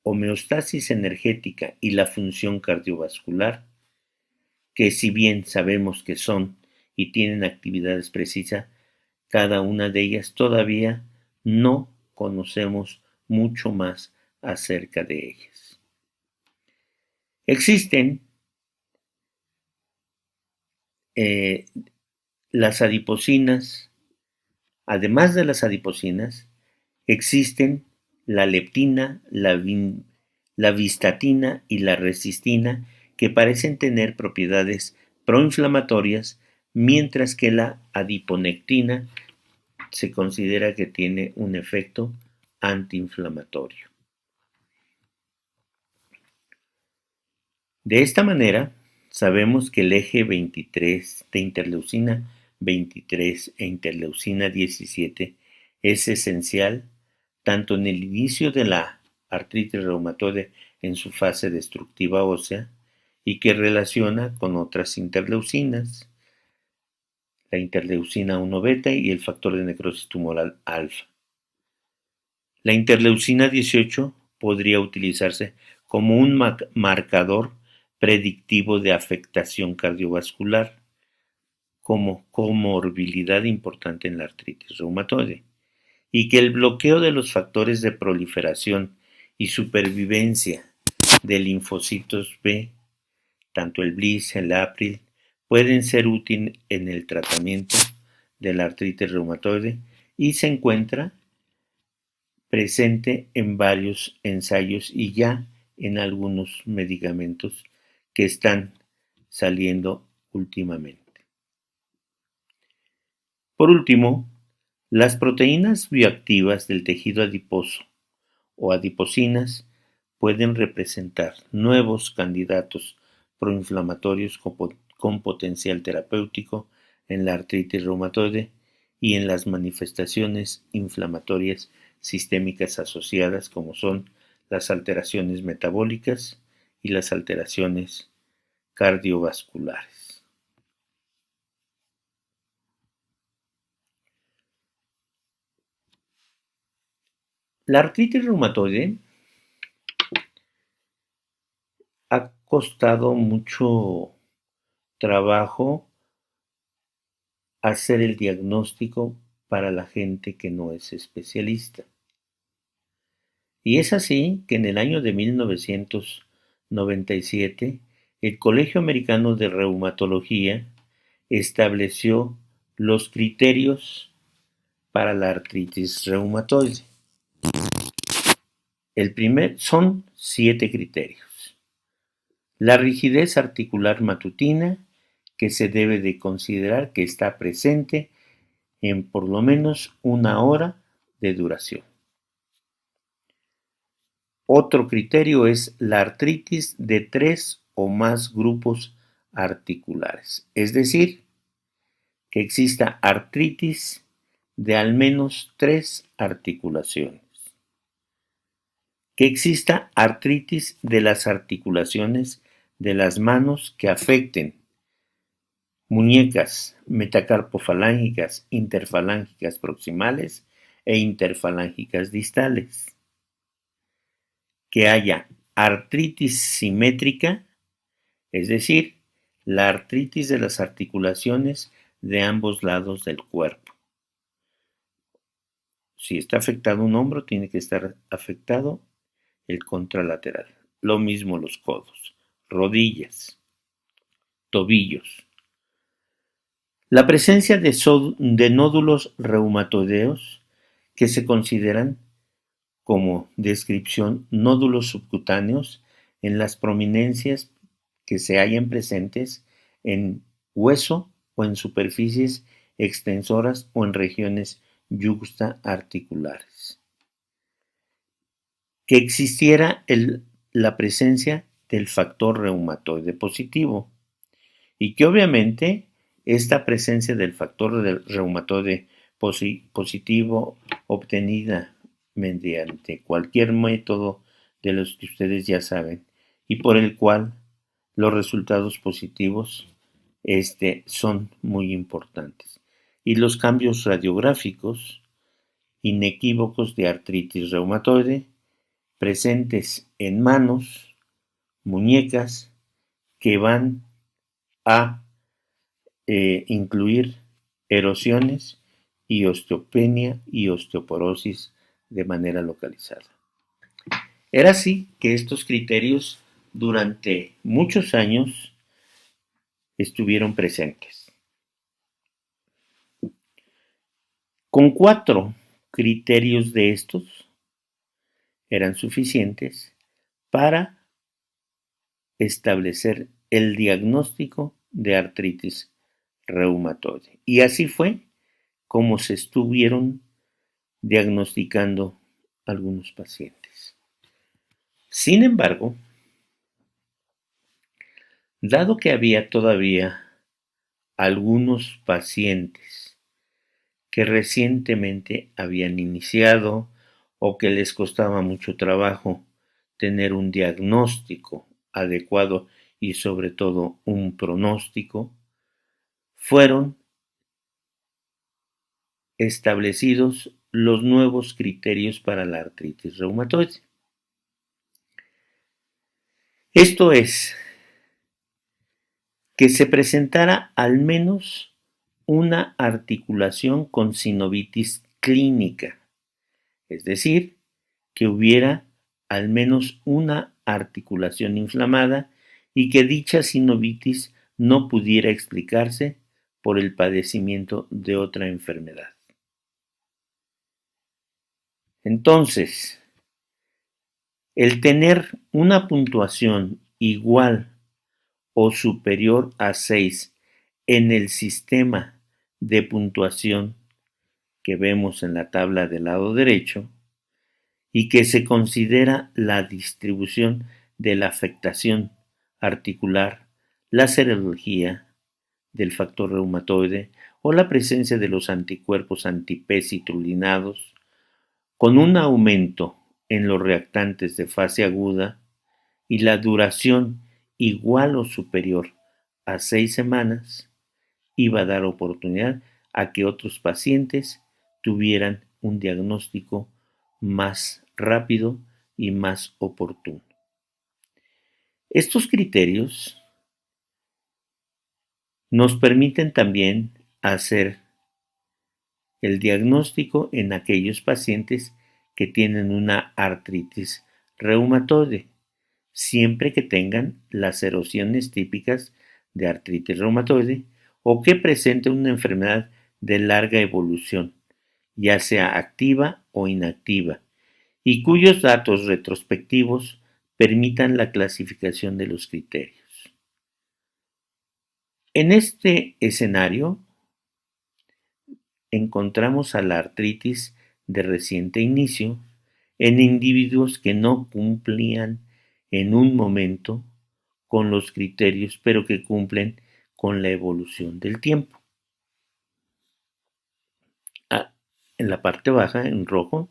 homeostasis energética y la función cardiovascular, que si bien sabemos que son y tienen actividades precisas, cada una de ellas todavía no conocemos mucho más acerca de ellas. Existen las adipocinas, además de las adipocinas, existen la leptina, la bistatina y la resistina, que parecen tener propiedades proinflamatorias, mientras que la adiponectina se considera que tiene un efecto antiinflamatorio. De esta manera, sabemos que el eje 23 de interleucina 23 e interleucina 17 es esencial tanto en el inicio de la artritis reumatoide en su fase destructiva ósea y que relaciona con otras interleucinas, la interleucina 1 beta y el factor de necrosis tumoral alfa. La interleucina 18 podría utilizarse como un marcador predictivo de afectación cardiovascular, como comorbilidad importante en la artritis reumatoide, y que el bloqueo de los factores de proliferación y supervivencia de linfocitos B, tanto el BLyS, el APRIL, pueden ser útiles en el tratamiento de la artritis reumatoide y se encuentra presente en varios ensayos y ya en algunos medicamentos que están saliendo últimamente. Por último, las proteínas bioactivas del tejido adiposo o adipocinas pueden representar nuevos candidatos proinflamatorios con potencial terapéutico en la artritis reumatoide y en las manifestaciones inflamatorias sistémicas asociadas, como son las alteraciones metabólicas y las alteraciones cardiovasculares. La artritis reumatoide ha costado mucho trabajo hacer el diagnóstico para la gente que no es especialista. Y es así que en el año de 1997 el Colegio Americano de Reumatología estableció los criterios para la artritis reumatoide. Son 7 criterios. La rigidez articular matutina, que se debe de considerar que está presente en por lo menos 1 hora de duración. Otro criterio es la artritis de 3 o más grupos articulares, es decir, que exista artritis de al menos 3 articulaciones, que exista artritis de las articulaciones de las manos que afecten muñecas metacarpofalángicas, interfalángicas proximales e interfalángicas distales, que haya artritis simétrica, es decir, la artritis de las articulaciones de ambos lados del cuerpo. Si está afectado un hombro, tiene que estar afectado el contralateral. Lo mismo los codos, rodillas, tobillos. La presencia de nódulos reumatoideos que se consideran como descripción nódulos subcutáneos en las prominencias que se hallan presentes en hueso o en superficies extensoras o en regiones yuxtaarticulares. Que existiera la presencia del factor reumatoide positivo y que obviamente esta presencia del factor reumatoide positivo obtenida mediante cualquier método de los que ustedes ya saben y por el cual los resultados positivos son muy importantes. Y los cambios radiográficos inequívocos de artritis reumatoide presentes en manos, muñecas, que van a incluir erosiones y osteopenia y osteoporosis de manera localizada. Era así que estos criterios durante muchos años estuvieron presentes. Con 4 criterios de estos eran suficientes para establecer el diagnóstico de artritis reumatoide. Y así fue como se estuvieron diagnosticando algunos pacientes. Sin embargo, dado que había todavía algunos pacientes que recientemente habían iniciado o que les costaba mucho trabajo tener un diagnóstico adecuado y sobre todo un pronóstico, fueron establecidos los nuevos criterios para la artritis reumatoide. Esto es, que se presentara al menos una articulación con sinovitis clínica, es decir, que hubiera al menos una articulación inflamada y que dicha sinovitis no pudiera explicarse por el padecimiento de otra enfermedad. Entonces, el tener una puntuación igual o superior a 6 en el sistema de puntuación que vemos en la tabla del lado derecho y que se considera la distribución de la afectación articular, la serología del factor reumatoide o la presencia de los anticuerpos anti-P citrulinados, con un aumento en los reactantes de fase aguda y la duración igual o superior a 6 semanas, iba a dar oportunidad a que otros pacientes tuvieran un diagnóstico más rápido y más oportuno. Estos criterios nos permiten también hacer el diagnóstico en aquellos pacientes que tienen una artritis reumatoide, siempre que tengan las erosiones típicas de artritis reumatoide o que presenten una enfermedad de larga evolución, ya sea activa o inactiva, y cuyos datos retrospectivos permitan la clasificación de los criterios. En este escenario encontramos a la artritis de reciente inicio en individuos que no cumplían en un momento con los criterios, pero que cumplen con la evolución del tiempo. En la parte baja, en rojo,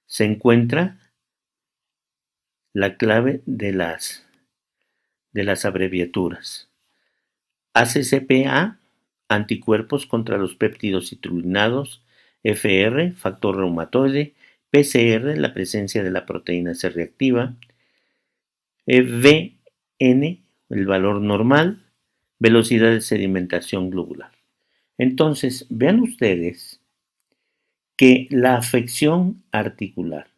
se encuentra la clave de las abreviaturas. ACCPA, anticuerpos contra los péptidos citrulinados, FR, factor reumatoide, PCR, la presencia de la proteína C reactiva, VN, el valor normal, velocidad de sedimentación globular. Entonces, vean ustedes que la afección articular,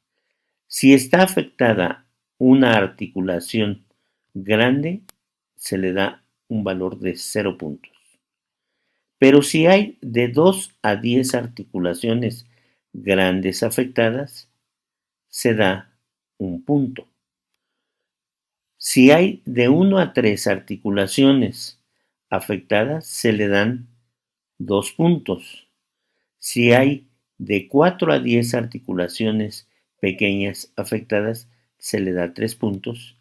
si está afectada una articulación grande, se le da un valor de 0 puntos. Pero si hay de 2 a 10 articulaciones grandes afectadas, se da 1 punto. Si hay de 1 a 3 articulaciones afectadas, se le dan 2 puntos. Si hay de 4 a 10 articulaciones pequeñas afectadas, se le da 3 puntos.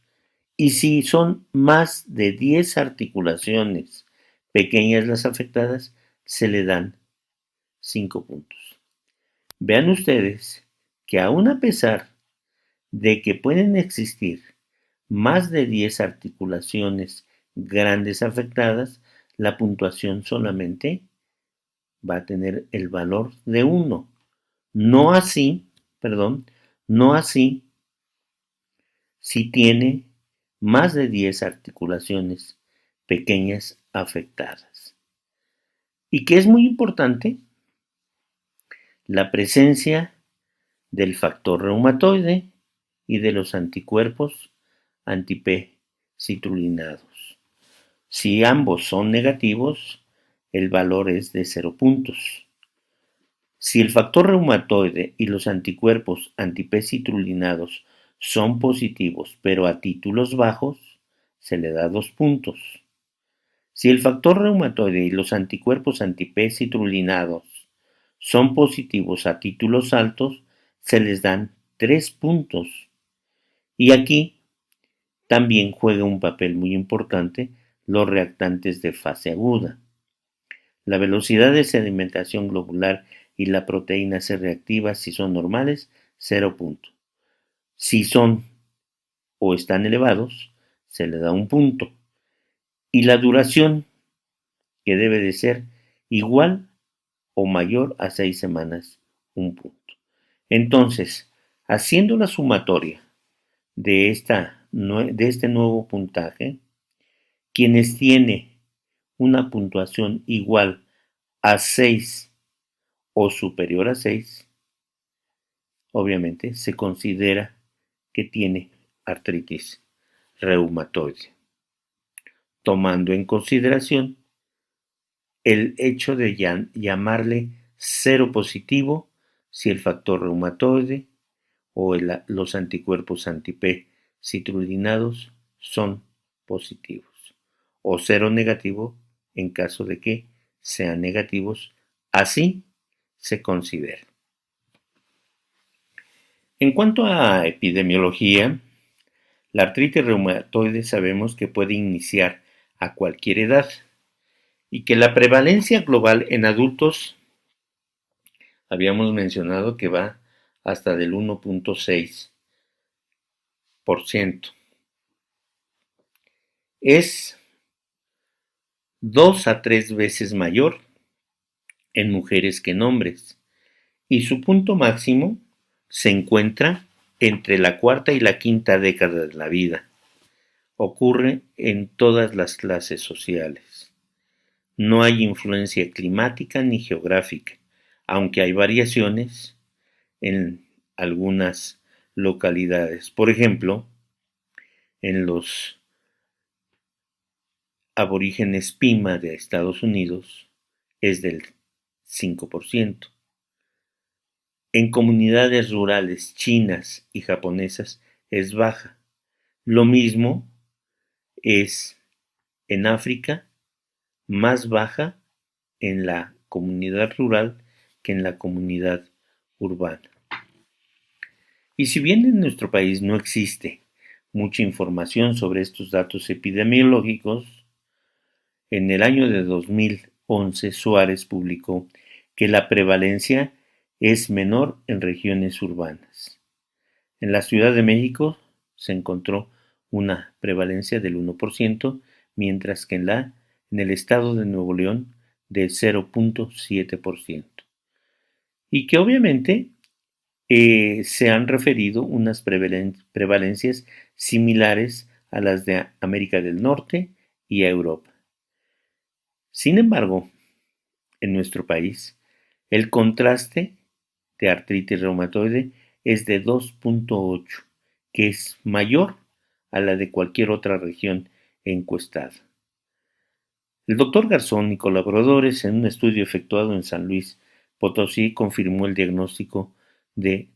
Y si son más de 10 articulaciones pequeñas las afectadas, se le dan 5 puntos. Vean ustedes que aun a pesar de que pueden existir más de 10 articulaciones grandes afectadas, la puntuación solamente va a tener el valor de 1. No así si tiene más de 10 articulaciones pequeñas afectadas. ¿Y qué es muy importante? La presencia del factor reumatoide y de los anticuerpos anti-P citrulinados. Si ambos son negativos, el valor es de 0 puntos. Si el factor reumatoide y los anticuerpos anti-P citrulinados son positivos, pero a títulos bajos, se le da 2 puntos. Si el factor reumatoide y los anticuerpos anti-P citrulinados son positivos a títulos altos, se les dan 3 puntos. Y aquí también juega un papel muy importante los reactantes de fase aguda. La velocidad de sedimentación globular y la proteína C reactiva, si son normales, 0 punto. Si son o están elevados, se le da 1 punto. Y la duración, que debe de ser igual o mayor a 6 semanas, 1 punto. Entonces, haciendo la sumatoria de este nuevo puntaje, quienes tienen una puntuación igual a 6 o superior a 6, obviamente se considera que tiene artritis reumatoide, tomando en consideración el hecho de llamarle 0 positivo si el factor reumatoide o los anticuerpos anti-P citrulinados son positivos, o 0 negativo en caso de que sean negativos, así se considera. En cuanto a epidemiología, la artritis reumatoide sabemos que puede iniciar a cualquier edad y que la prevalencia global en adultos habíamos mencionado que va hasta del 1.6%. Es 2 a 3 veces mayor en mujeres que en hombres y su punto máximo se encuentra entre la cuarta y la quinta década de la vida. Ocurre en todas las clases sociales. No hay influencia climática ni geográfica, aunque hay variaciones en algunas localidades. Por ejemplo, en los aborígenes Pima de Estados Unidos es del 5%. En comunidades rurales chinas y japonesas es baja. Lo mismo es en África, más baja en la comunidad rural que en la comunidad urbana. Y si bien en nuestro país no existe mucha información sobre estos datos epidemiológicos, en el año de 2011 Suárez publicó que la prevalencia es menor en regiones urbanas. En la Ciudad de México se encontró una prevalencia del 1%, mientras que en el estado de Nuevo León del 0.7%. Y que obviamente se han referido unas prevalencias similares a las de América del Norte y a Europa. Sin embargo, en nuestro país, el contraste de artritis reumatoide es de 2.8, que es mayor a la de cualquier otra región encuestada. El doctor Garzón y colaboradores en un estudio efectuado en San Luis Potosí confirmó el diagnóstico de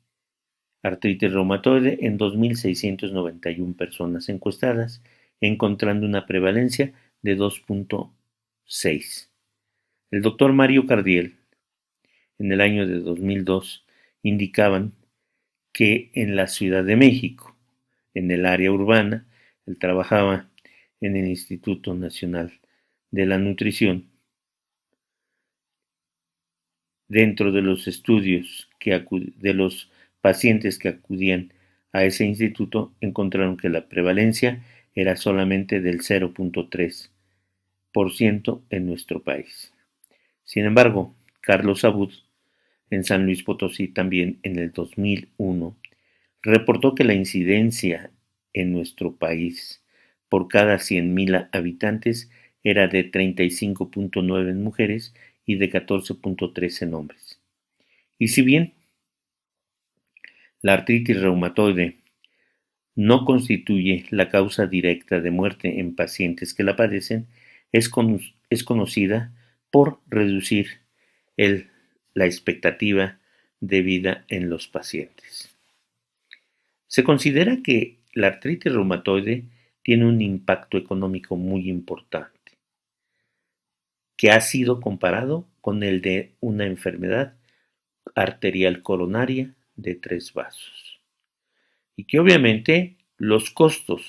artritis reumatoide en 2.691 personas encuestadas, encontrando una prevalencia de 2.6. El doctor Mario Cardiel, en el año de 2002, indicaban que en la Ciudad de México, en el área urbana, él trabajaba en el Instituto Nacional de la Nutrición. Dentro de los estudios de los pacientes que acudían a ese instituto, encontraron que la prevalencia era solamente del 0.3 en nuestro país. Sin embargo, Carlos Abud, en San Luis Potosí también en el 2001, reportó que la incidencia en nuestro país por cada 100.000 habitantes era de 35.9 en mujeres y de 14.3 en hombres. Y si bien la artritis reumatoide no constituye la causa directa de muerte en pacientes que la padecen, es conocida por reducir la expectativa de vida en los pacientes. Se considera que la artritis reumatoide tiene un impacto económico muy importante, que ha sido comparado con el de una enfermedad arterial coronaria de 3 vasos, y que obviamente los costos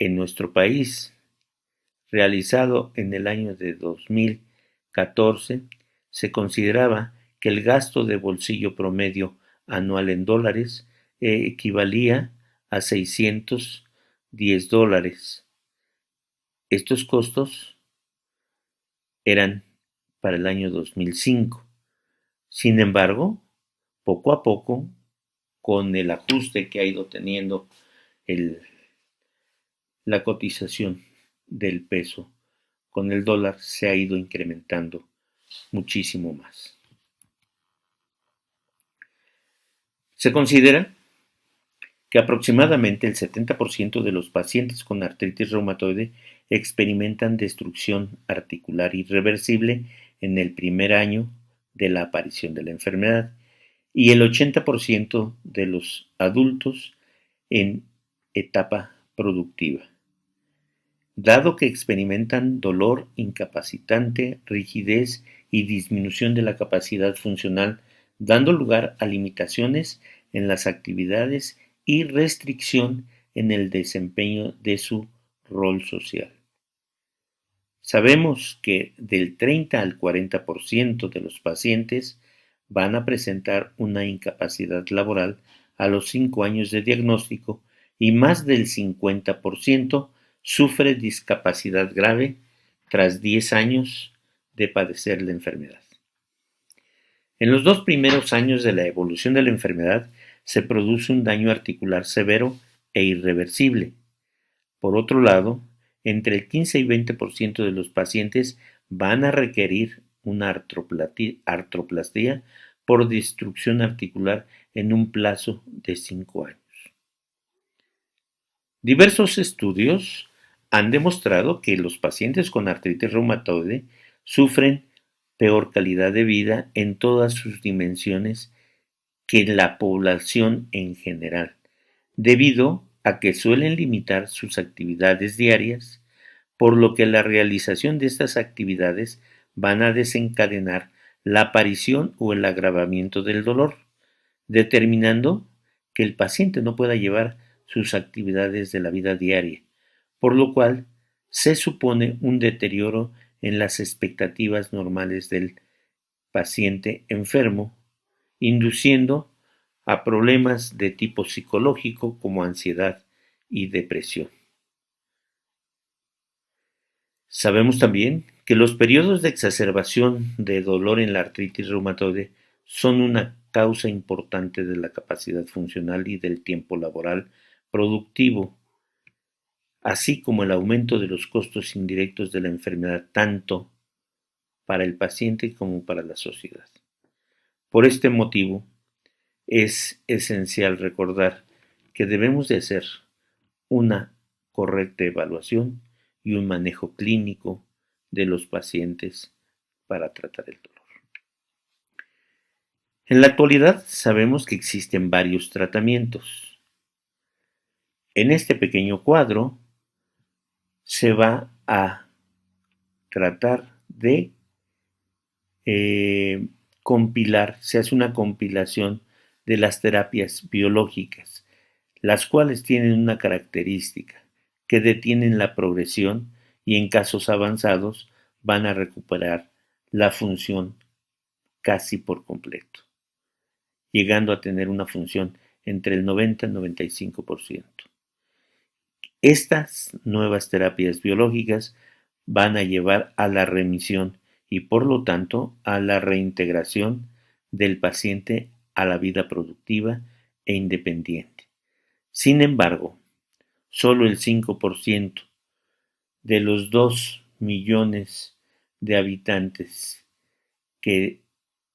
en nuestro país, realizado en el año de 2014, se consideraba que el gasto de bolsillo promedio anual en dólares equivalía a $610. Estos costos eran para el año 2005. Sin embargo, poco a poco, con el ajuste que ha ido teniendo la cotización del peso con el dólar, se ha ido incrementando muchísimo más. Se considera que aproximadamente el 70% de los pacientes con artritis reumatoide experimentan destrucción articular irreversible en el primer año de la aparición de la enfermedad y el 80% de los adultos en etapa productiva. Dado que experimentan dolor incapacitante, rigidez y disminución de la capacidad funcional, dando lugar a limitaciones en las actividades y restricción en el desempeño de su rol social. Sabemos que del 30 al 40% de los pacientes van a presentar una incapacidad laboral a los 5 años de diagnóstico y más del 50% sufre discapacidad grave tras 10 años de padecer la enfermedad. En los 2 primeros años de la evolución de la enfermedad se produce un daño articular severo e irreversible. Por otro lado, entre el 15 y 20% de los pacientes van a requerir una artroplastía por destrucción articular en un plazo de 5 años. Diversos estudios han demostrado que los pacientes con artritis reumatoide sufren peor calidad de vida en todas sus dimensiones que la población en general, debido a que suelen limitar sus actividades diarias, por lo que la realización de estas actividades van a desencadenar la aparición o el agravamiento del dolor, determinando que el paciente no pueda llevar sus actividades de la vida diaria, por lo cual se supone un deterioro en las expectativas normales del paciente enfermo, induciendo a problemas de tipo psicológico como ansiedad y depresión. Sabemos también que los periodos de exacerbación de dolor en la artritis reumatoide son una causa importante de la capacidad funcional y del tiempo laboral productivo, así como el aumento de los costos indirectos de la enfermedad tanto para el paciente como para la sociedad. Por este motivo, es esencial recordar que debemos de hacer una correcta evaluación y un manejo clínico de los pacientes para tratar el dolor. En la actualidad sabemos que existen varios tratamientos. En este pequeño cuadro se va a tratar de compilar, se hace una compilación de las terapias biológicas, las cuales tienen una característica, que detienen la progresión y en casos avanzados van a recuperar la función casi por completo, llegando a tener una función entre el 90 y el 95%. Estas nuevas terapias biológicas van a llevar a la remisión y por lo tanto a la reintegración del paciente a la vida productiva e independiente. Sin embargo, solo el 5% de los 2 millones de habitantes que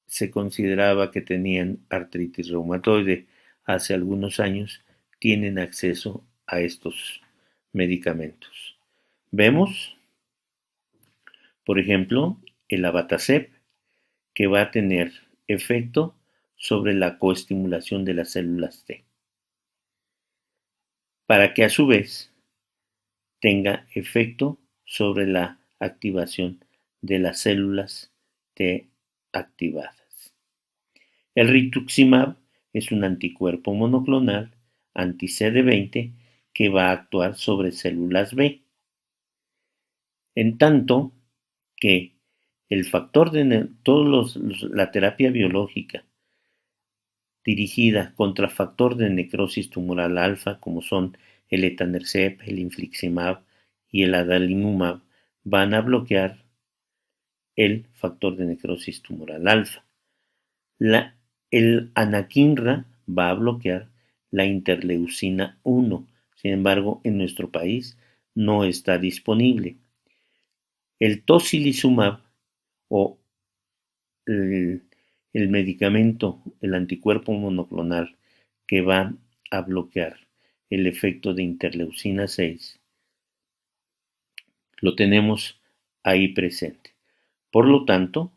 se consideraba que tenían artritis reumatoide hace algunos años tienen acceso a estos medicamentos. Vemos, por ejemplo, el Abatacept, que va a tener efecto sobre la coestimulación de las células T, para que a su vez tenga efecto sobre la activación de las células T activadas. El rituximab es un anticuerpo monoclonal anti-CD20 que va a actuar sobre células B, en tanto que el factor de la terapia biológica dirigida contra factor de necrosis tumoral alfa, como son el etanercept, el infliximab y el adalimumab, van a bloquear el factor de necrosis tumoral alfa. El anakinra va a bloquear la interleucina 1, sin embargo, en nuestro país no está disponible. El tocilizumab o el medicamento, el anticuerpo monoclonal que va a bloquear el efecto de interleucina 6, lo tenemos ahí presente. Por lo tanto,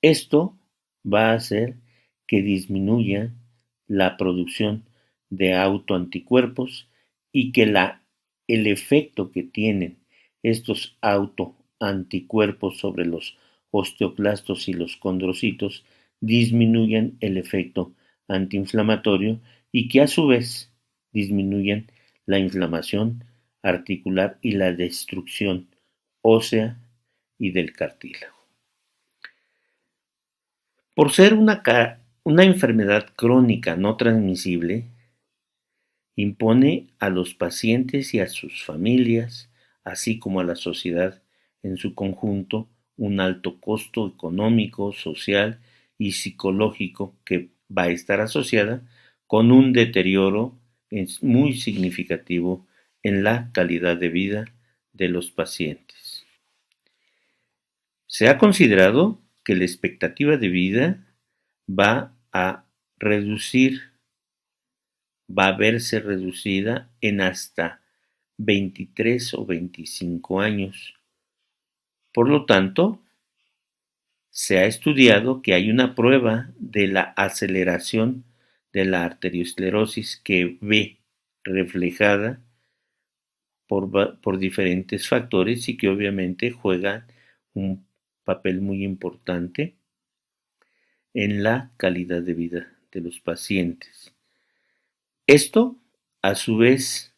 esto va a hacer que disminuya la producción de autoanticuerpos y que el efecto que tienen estos autoanticuerpos sobre los osteoclastos y los condrocitos disminuyan el efecto antiinflamatorio y que a su vez disminuyan la inflamación articular y la destrucción ósea y del cartílago. Por ser una enfermedad crónica no transmisible, impone a los pacientes y a sus familias, así como a la sociedad en su conjunto, un alto costo económico, social y psicológico que va a estar asociada con un deterioro muy significativo en la calidad de vida de los pacientes. Se ha considerado que la expectativa de vida va a verse reducida en hasta 23 o 25 años. Por lo tanto, se ha estudiado que hay una prueba de la aceleración de la arteriosclerosis que ve reflejada por diferentes factores y que obviamente juega un papel muy importante en la calidad de vida de los pacientes. Esto, a su vez,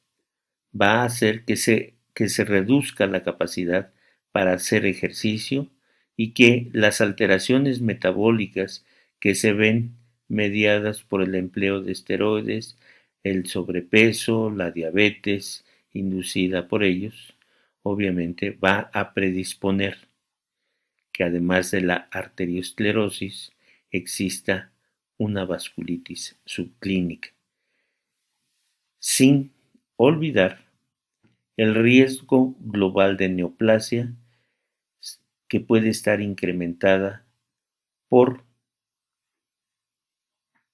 va a hacer que se reduzca la capacidad para hacer ejercicio y que las alteraciones metabólicas que se ven mediadas por el empleo de esteroides, el sobrepeso, la diabetes inducida por ellos, obviamente va a predisponer que además de la arteriosclerosis exista una vasculitis subclínica, sin olvidar el riesgo global de neoplasia que puede estar incrementada por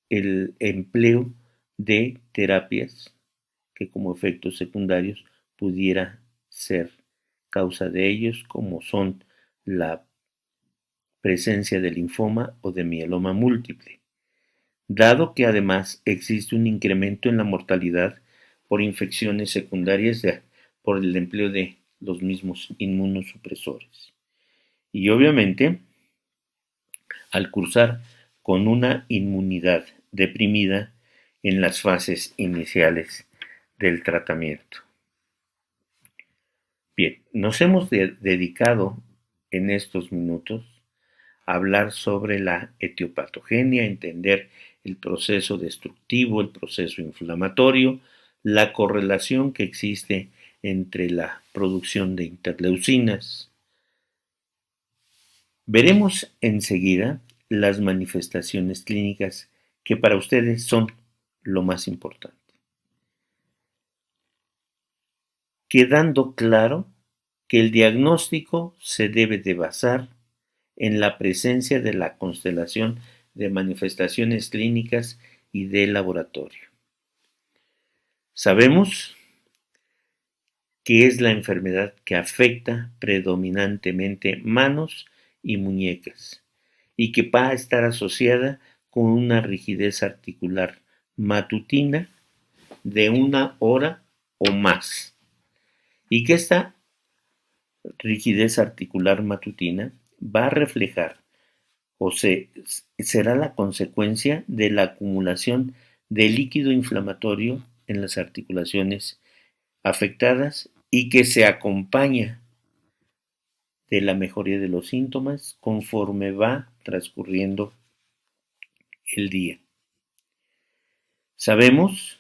el empleo de terapias que como efectos secundarios pudiera ser causa de ellos, como son la presencia de linfoma o de mieloma múltiple, dado que además existe un incremento en la mortalidad por infecciones secundarias por el empleo de los mismos inmunosupresores. Y obviamente, al cursar con una inmunidad deprimida en las fases iniciales del tratamiento. Bien, nos hemos dedicado en estos minutos a hablar sobre la etiopatogenia, entender el proceso destructivo, el proceso inflamatorio, la correlación que existe entre la producción de interleucinas. Veremos enseguida las manifestaciones clínicas que para ustedes son lo más importante. Quedando claro que el diagnóstico se debe de basar en la presencia de la constelación de manifestaciones clínicas y de laboratorio. Sabemos que es la enfermedad que afecta predominantemente manos y muñecas y que va a estar asociada con una rigidez articular matutina de 1 hora o más, y que esta rigidez articular matutina va a reflejar será la consecuencia de la acumulación de líquido inflamatorio en las articulaciones afectadas y que se acompaña de la mejoría de los síntomas conforme va transcurriendo el día. Sabemos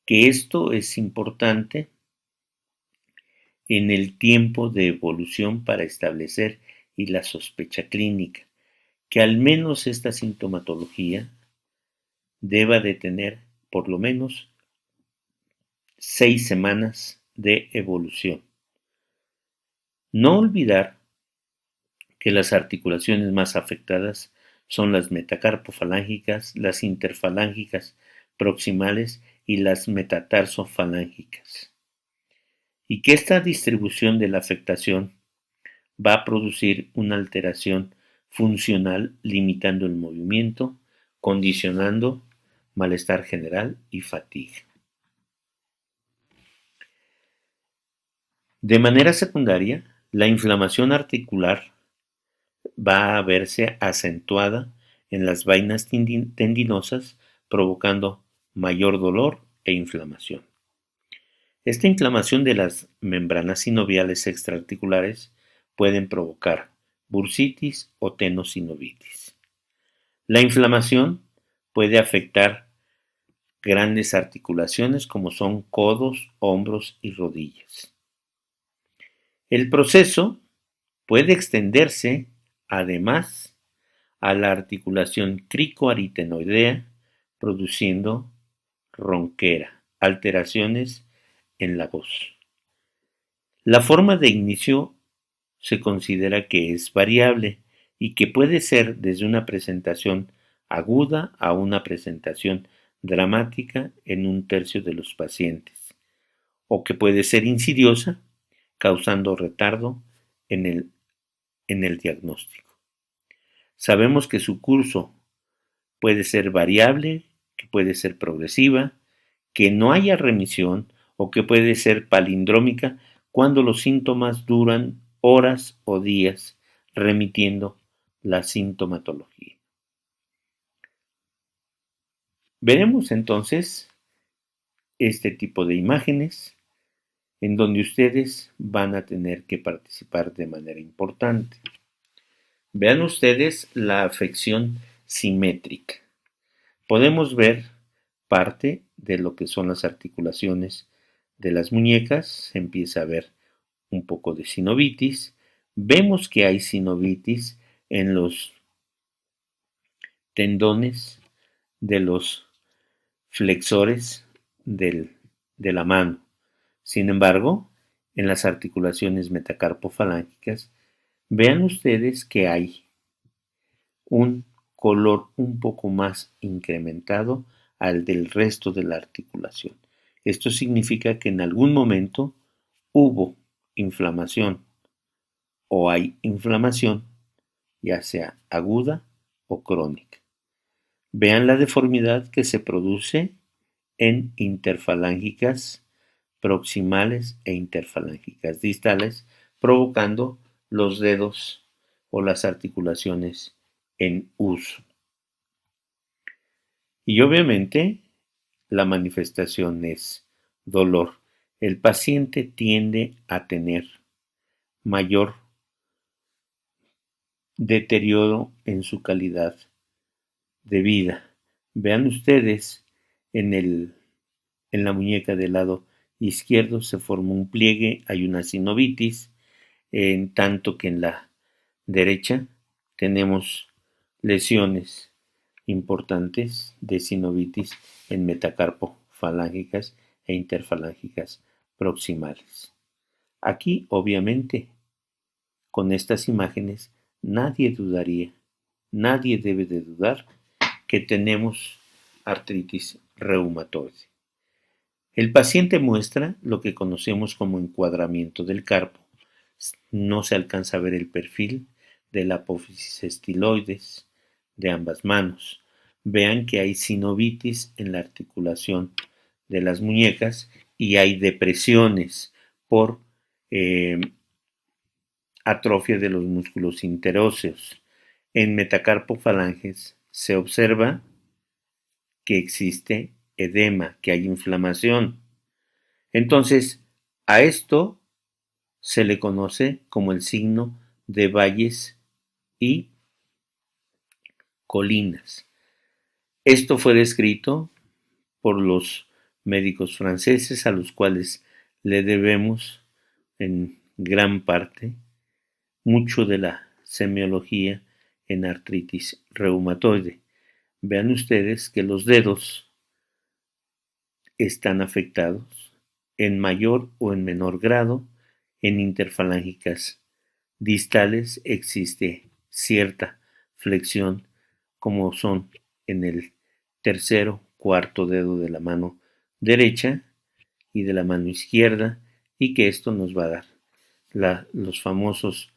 que esto es importante en el tiempo de evolución para establecer y la sospecha clínica, que al menos esta sintomatología deba de tener por lo menos 6 semanas de evolución. No olvidar que las articulaciones más afectadas son las metacarpofalángicas, las interfalángicas proximales y las metatarsofalángicas, y que esta distribución de la afectación va a producir una alteración funcional limitando el movimiento, condicionando malestar general y fatiga. De manera secundaria, la inflamación articular va a verse acentuada en las vainas tendinosas, provocando mayor dolor e inflamación. Esta inflamación de las membranas sinoviales extraarticulares pueden provocar bursitis o tenosinovitis. La inflamación puede afectar grandes articulaciones como son codos, hombros y rodillas. El proceso puede extenderse, además, a la articulación cricoaritenoidea, produciendo ronquera, alteraciones en la voz. La forma de inicio se considera que es variable y que puede ser desde una presentación aguda a una presentación dramática en 1/3 de los pacientes, o que puede ser insidiosa, causando retardo en el diagnóstico. Sabemos que su curso puede ser variable, que puede ser progresiva, que no haya remisión o que puede ser palindrómica cuando los síntomas duran horas o días, remitiendo la sintomatología. Veremos entonces este tipo de imágenes en donde ustedes van a tener que participar de manera importante. Vean ustedes la afección simétrica. Podemos ver parte de lo que son las articulaciones de las muñecas, se empieza a ver un poco de sinovitis. Vemos que hay sinovitis en los tendones de los flexores de la mano. Sin embargo, en las articulaciones metacarpofalángicas, vean ustedes que hay un color un poco más incrementado al del resto de la articulación. Esto significa que en algún momento hubo inflamación o hay inflamación, ya sea aguda o crónica. Vean la deformidad que se produce en interfalángicas proximales e interfalángicas distales, provocando los dedos o las articulaciones en uso. Y obviamente la manifestación es dolor. El paciente tiende a tener mayor deterioro en su calidad de vida. Vean ustedes en el En la muñeca del lado izquierdo se forma un pliegue, hay una sinovitis, en tanto que en la derecha tenemos lesiones importantes de sinovitis en metacarpo falángicas e interfalángicas proximales. Aquí, obviamente, con estas imágenes, nadie debe de dudar que tenemos artritis reumatoide. El paciente muestra lo que conocemos como encuadramiento del carpo. No se alcanza a ver el perfil de la apófisis estiloides de ambas manos. Vean que hay sinovitis en la articulación de las muñecas y hay depresiones por atrofia de los músculos interóseos. En metacarpofalanges se observa que existe edema, que hay inflamación. Entonces, a esto se le conoce como el signo de valles y colinas. Esto fue descrito por los médicos franceses, a los cuales le debemos en gran parte mucho de la semiología en artritis reumatoide. Vean ustedes que los dedos están afectados en mayor o en menor grado. En interfalángicas distales existe cierta flexión, como son en el tercero, cuarto dedo de la mano derecha y de la mano izquierda, y que esto nos va a dar los famosos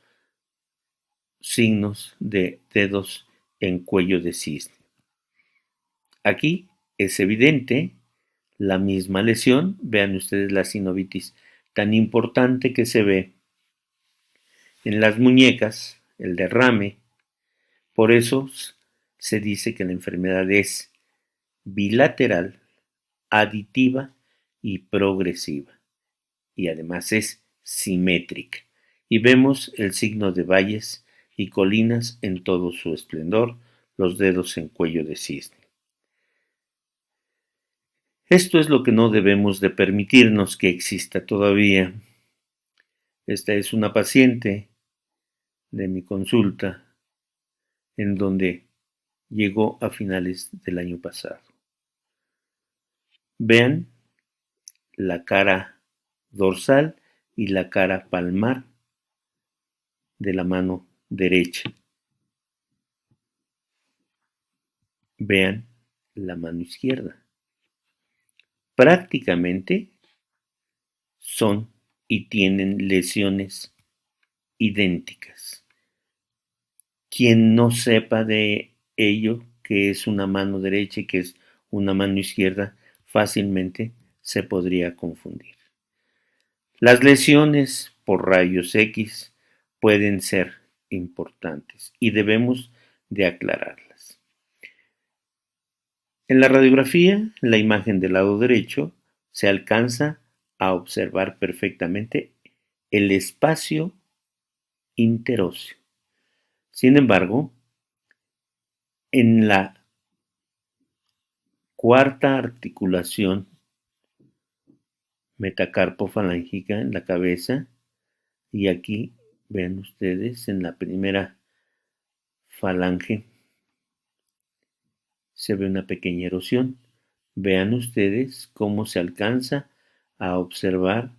signos de dedos en cuello de cisne. Aquí es evidente la misma lesión. Vean ustedes la sinovitis tan importante que se ve en las muñecas, el derrame. Por eso se dice que la enfermedad es bilateral, aditiva y progresiva. Y además es simétrica. Y vemos el signo de valles y colinas en todo su esplendor, los dedos en cuello de cisne. Esto es lo que no debemos de permitirnos que exista todavía. Esta es una paciente de mi consulta en donde llegó a finales del año pasado. Vean la cara dorsal y la cara palmar de la mano derecha. Vean la mano izquierda. Prácticamente son y tienen lesiones idénticas. Quien no sepa de ello, que es una mano derecha y que es una mano izquierda, fácilmente se podría confundir. Las lesiones por rayos X pueden ser importantes y debemos de aclararlas. En la radiografía, en la imagen del lado derecho, se alcanza a observar perfectamente el espacio interóseo. Sin embargo, en la cuarta articulación metacarpofalángica en la cabeza, y aquí vean ustedes en la primera falange se ve una pequeña erosión. Vean ustedes cómo se alcanza a observar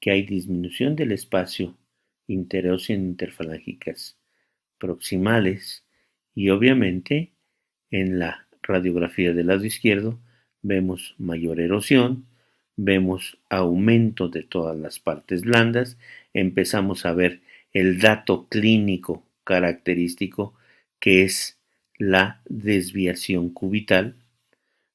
que hay disminución del espacio interóseo en interfalángicas proximales, y obviamente en la radiografía del lado izquierdo vemos mayor erosión, vemos aumento de todas las partes blandas, empezamos a ver el dato clínico característico, que es la desviación cubital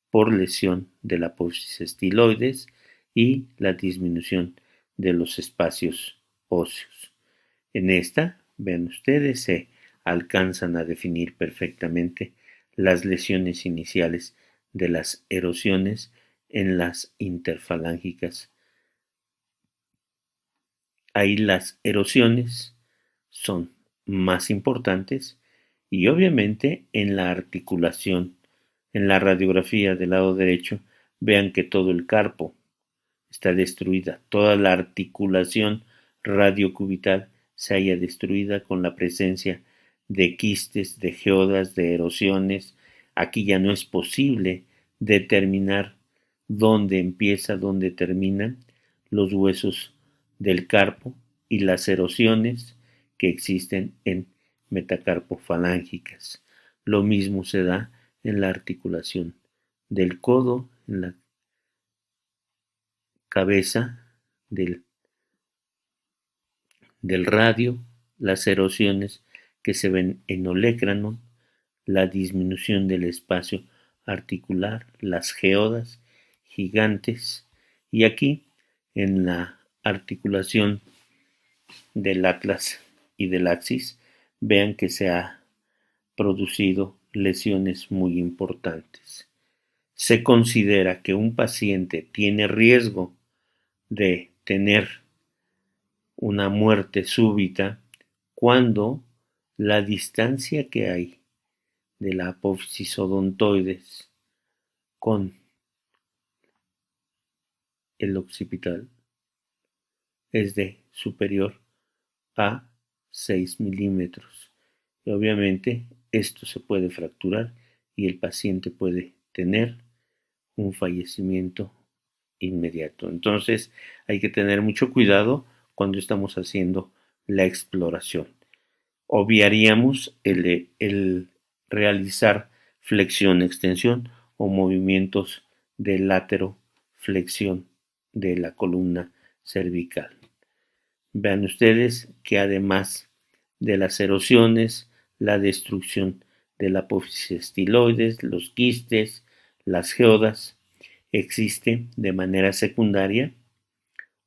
por lesión de la apófisis estiloides y la disminución de los espacios óseos. En esta, vean ustedes, se alcanzan a definir perfectamente las lesiones iniciales de las erosiones en las interfalángicas. Ahí las erosiones son más importantes, y obviamente en la articulación, en la radiografía del lado derecho, vean que todo el carpo está destruida, toda la articulación radiocubital se halla destruida con la presencia de quistes, de geodas, de erosiones. Aquí ya no es posible determinar dónde empieza, dónde terminan los huesos del carpo y las erosiones que existen en metacarpofalángicas. Lo mismo se da en la articulación del codo, en la cabeza del radio, las erosiones que se ven en olecranon, la disminución del espacio articular, las geodas gigantes, y aquí en la articulación del atlas y del axis vean que se ha producido lesiones muy importantes. Se considera que un paciente tiene riesgo de tener una muerte súbita cuando la distancia que hay de la apófisis odontoides con el occipital es de superior a 6 milímetros. Y obviamente esto se puede fracturar y el paciente puede tener un fallecimiento inmediato. Entonces hay que tener mucho cuidado cuando estamos haciendo la exploración. Obviaríamos el realizar flexión-extensión o movimientos de lateroflexión de la columna cervical. Vean ustedes que además de las erosiones, la destrucción de la apófisis estiloides, los quistes, las geodas, existe de manera secundaria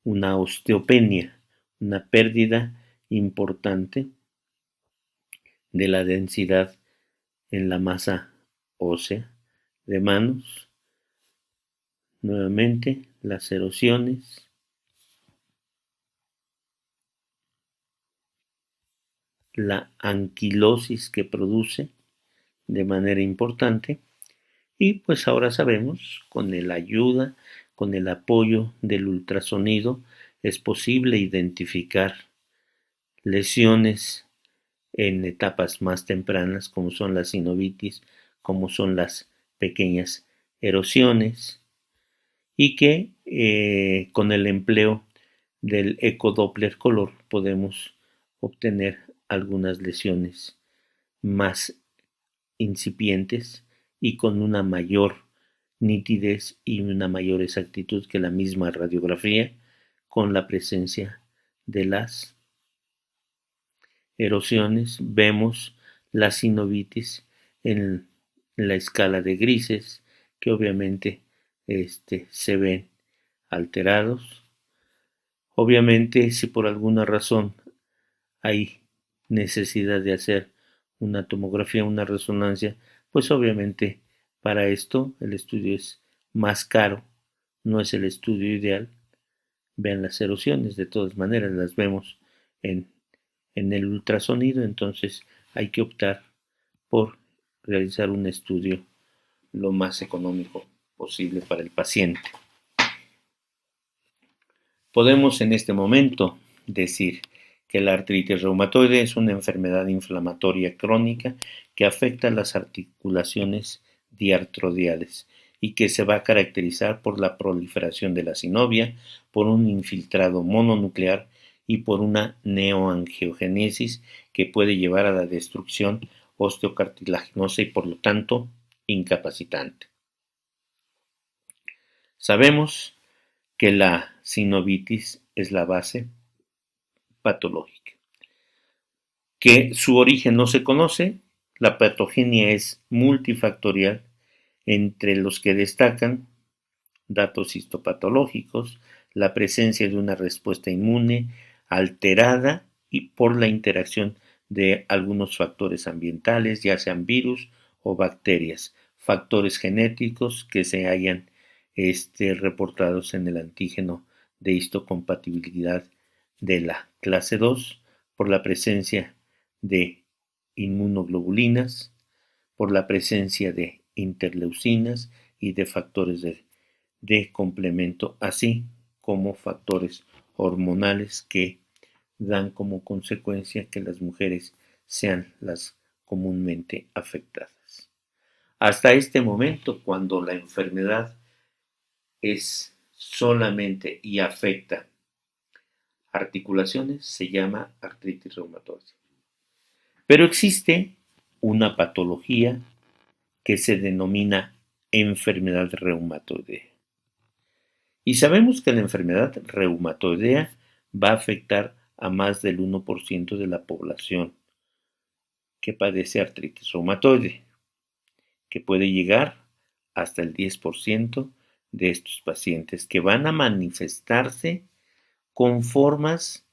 una osteopenia, una pérdida importante de la densidad en la masa ósea de manos. Nuevamente, las erosiones, la anquilosis que produce de manera importante, y pues ahora sabemos, con la ayuda, con el apoyo del ultrasonido, es posible identificar lesiones en etapas más tempranas, como son las sinovitis, como son las pequeñas erosiones, y que con el empleo del ecodoppler color podemos obtener algunas lesiones más incipientes y con una mayor nitidez y una mayor exactitud que la misma radiografía, con la presencia de las erosiones. Vemos la sinovitis en la escala de grises, que obviamente se ven alterados. Obviamente, si por alguna razón hay necesidad de hacer una tomografía, una resonancia, pues obviamente para esto el estudio es más caro, no es el estudio ideal. Vean las erosiones, de todas maneras las vemos en el ultrasonido, entonces hay que optar por realizar un estudio lo más económico posible para el paciente. Podemos en este momento decir que la artritis reumatoide es una enfermedad inflamatoria crónica que afecta las articulaciones diartrodiales y que se va a caracterizar por la proliferación de la sinovia, por un infiltrado mononuclear y por una neoangiogénesis que puede llevar a la destrucción osteocartilaginosa y por lo tanto incapacitante. Sabemos que la sinovitis es la base patológica, que su origen no se conoce, la patogenia es multifactorial, entre los que destacan datos histopatológicos, la presencia de una respuesta inmune alterada y por la interacción de algunos factores ambientales, ya sean virus o bacterias, factores genéticos que se hayan reportados en el antígeno de histocompatibilidad de la clase 2, por la presencia de inmunoglobulinas, por la presencia de interleucinas y de factores de de complemento, así como factores hormonales que dan como consecuencia que las mujeres sean las comúnmente afectadas. Hasta este momento, cuando la enfermedad es solamente y afecta articulaciones, se llama artritis reumatoide. Pero existe una patología que se denomina enfermedad reumatoidea. Y sabemos que la enfermedad reumatoidea va a afectar a más del 1% de la población que padece artritis reumatoide, que puede llegar hasta el 10% de estos pacientes que van a manifestarse con formas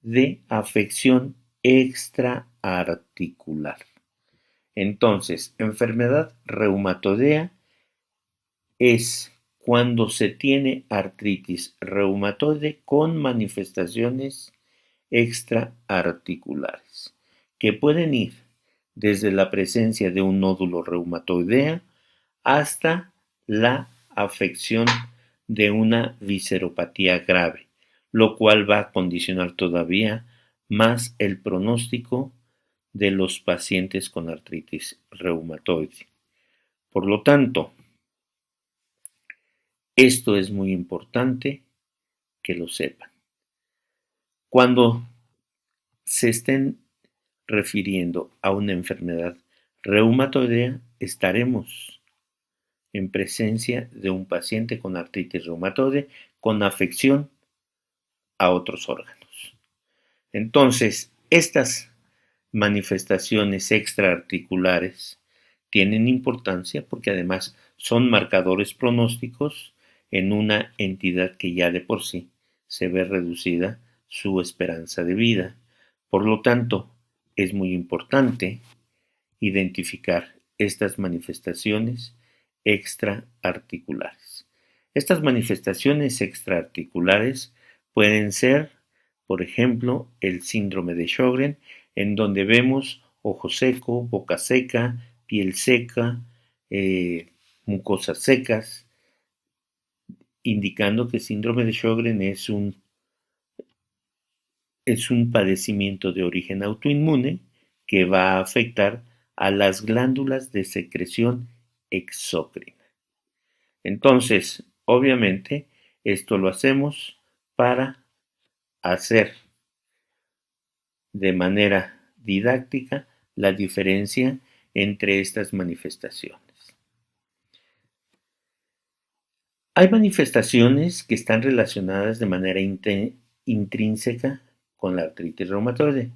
de afección extraarticular. Entonces, enfermedad reumatoidea es cuando se tiene artritis reumatoide con manifestaciones extraarticulares, que pueden ir desde la presencia de un nódulo reumatoidea hasta la afección de una visceropatía grave, lo cual va a condicionar todavía más el pronóstico de los pacientes con artritis reumatoide. Por lo tanto, esto es muy importante que lo sepan. Cuando se estén refiriendo a una enfermedad reumatoidea, estaremos en presencia de un paciente con artritis reumatoide con afección a otros órganos. Entonces, estas manifestaciones extraarticulares tienen importancia porque además son marcadores pronósticos en una entidad que ya de por sí se ve reducida su esperanza de vida. Por lo tanto, es muy importante identificar estas manifestaciones extraarticulares. Estas manifestaciones extraarticulares pueden ser, por ejemplo, el síndrome de Sjögren, en donde vemos ojo seco, boca seca, piel seca, mucosas secas, indicando que el síndrome de Sjögren es un padecimiento de origen autoinmune que va a afectar a las glándulas de secreción exócrina. Entonces, obviamente, esto lo hacemos para hacer de manera didáctica la diferencia entre estas manifestaciones. Hay manifestaciones que están relacionadas de manera intrínseca con la artritis reumatoide,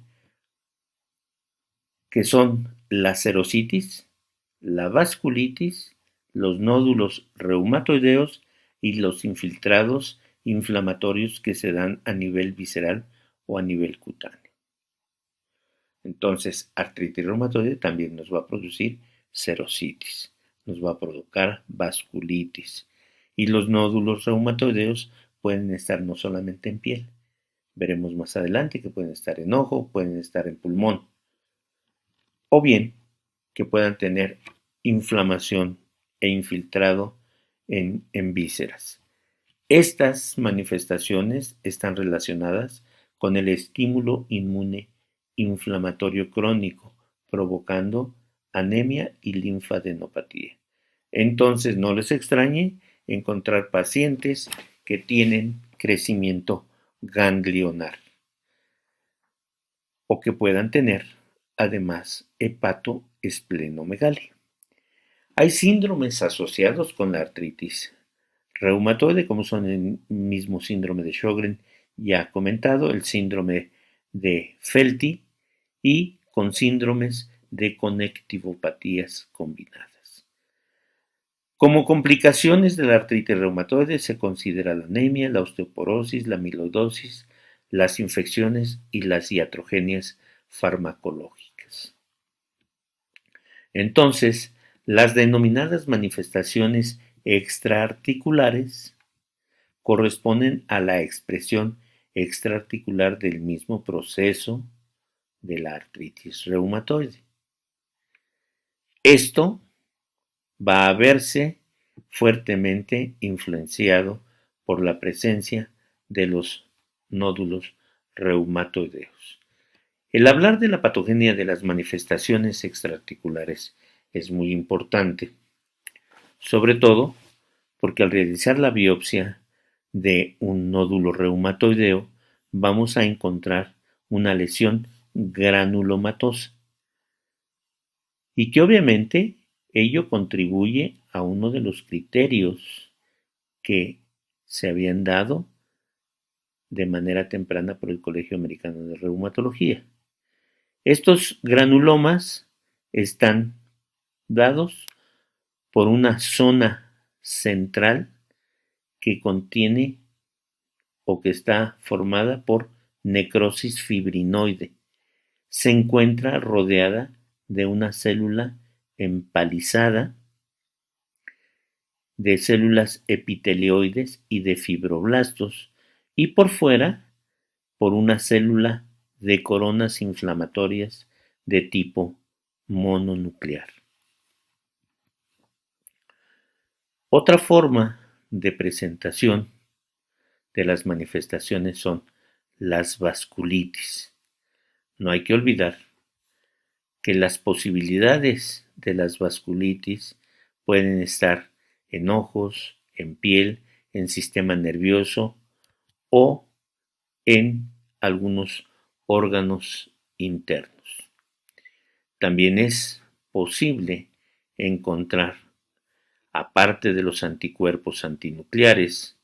que son la serositis, la vasculitis, los nódulos reumatoideos y los infiltrados inflamatorios que se dan a nivel visceral o a nivel cutáneo. Entonces, artritis reumatoide también nos va a producir serositis, nos va a provocar vasculitis, y los nódulos reumatoideos pueden estar no solamente en piel, veremos más adelante que pueden estar en ojo, pueden estar en pulmón, o bien que puedan tener inflamación e infiltrado en vísceras. Estas manifestaciones están relacionadas con el estímulo inmune inflamatorio crónico, provocando anemia y linfadenopatía. Entonces, no les extrañe encontrar pacientes que tienen crecimiento ganglionar o que puedan tener, además, hepatoesplenomegalia. Hay síndromes asociados con la artritis reumatoide, como son el mismo síndrome de Sjögren ya comentado, el síndrome de Felty y con síndromes de conectivopatías combinadas. Como complicaciones de la artritis reumatoide se considera la anemia, la osteoporosis, la amiloidosis, las infecciones y las iatrogenias farmacológicas. Entonces, las denominadas manifestaciones extraarticulares corresponden a la expresión extraarticular del mismo proceso de la artritis reumatoide. Esto va a verse fuertemente influenciado por la presencia de los nódulos reumatoideos. El hablar de la patogenia de las manifestaciones extraarticulares es muy importante, sobre todo porque al realizar la biopsia de un nódulo reumatoideo vamos a encontrar una lesión granulomatosa y que obviamente ello contribuye a uno de los criterios que se habían dado de manera temprana por el Colegio Americano de Reumatología. Estos granulomas están dados por una zona central que contiene o que está formada por necrosis fibrinoide. Se encuentra rodeada de una célula empalizada de células epitelioides y de fibroblastos, y por fuera por una célula de coronas inflamatorias de tipo mononuclear. Otra forma de presentación de las manifestaciones son las vasculitis. No hay que olvidar que las posibilidades de las vasculitis pueden estar en ojos, en piel, en sistema nervioso o en algunos órganos internos. También es posible encontrar, aparte de los anticuerpos antinucleares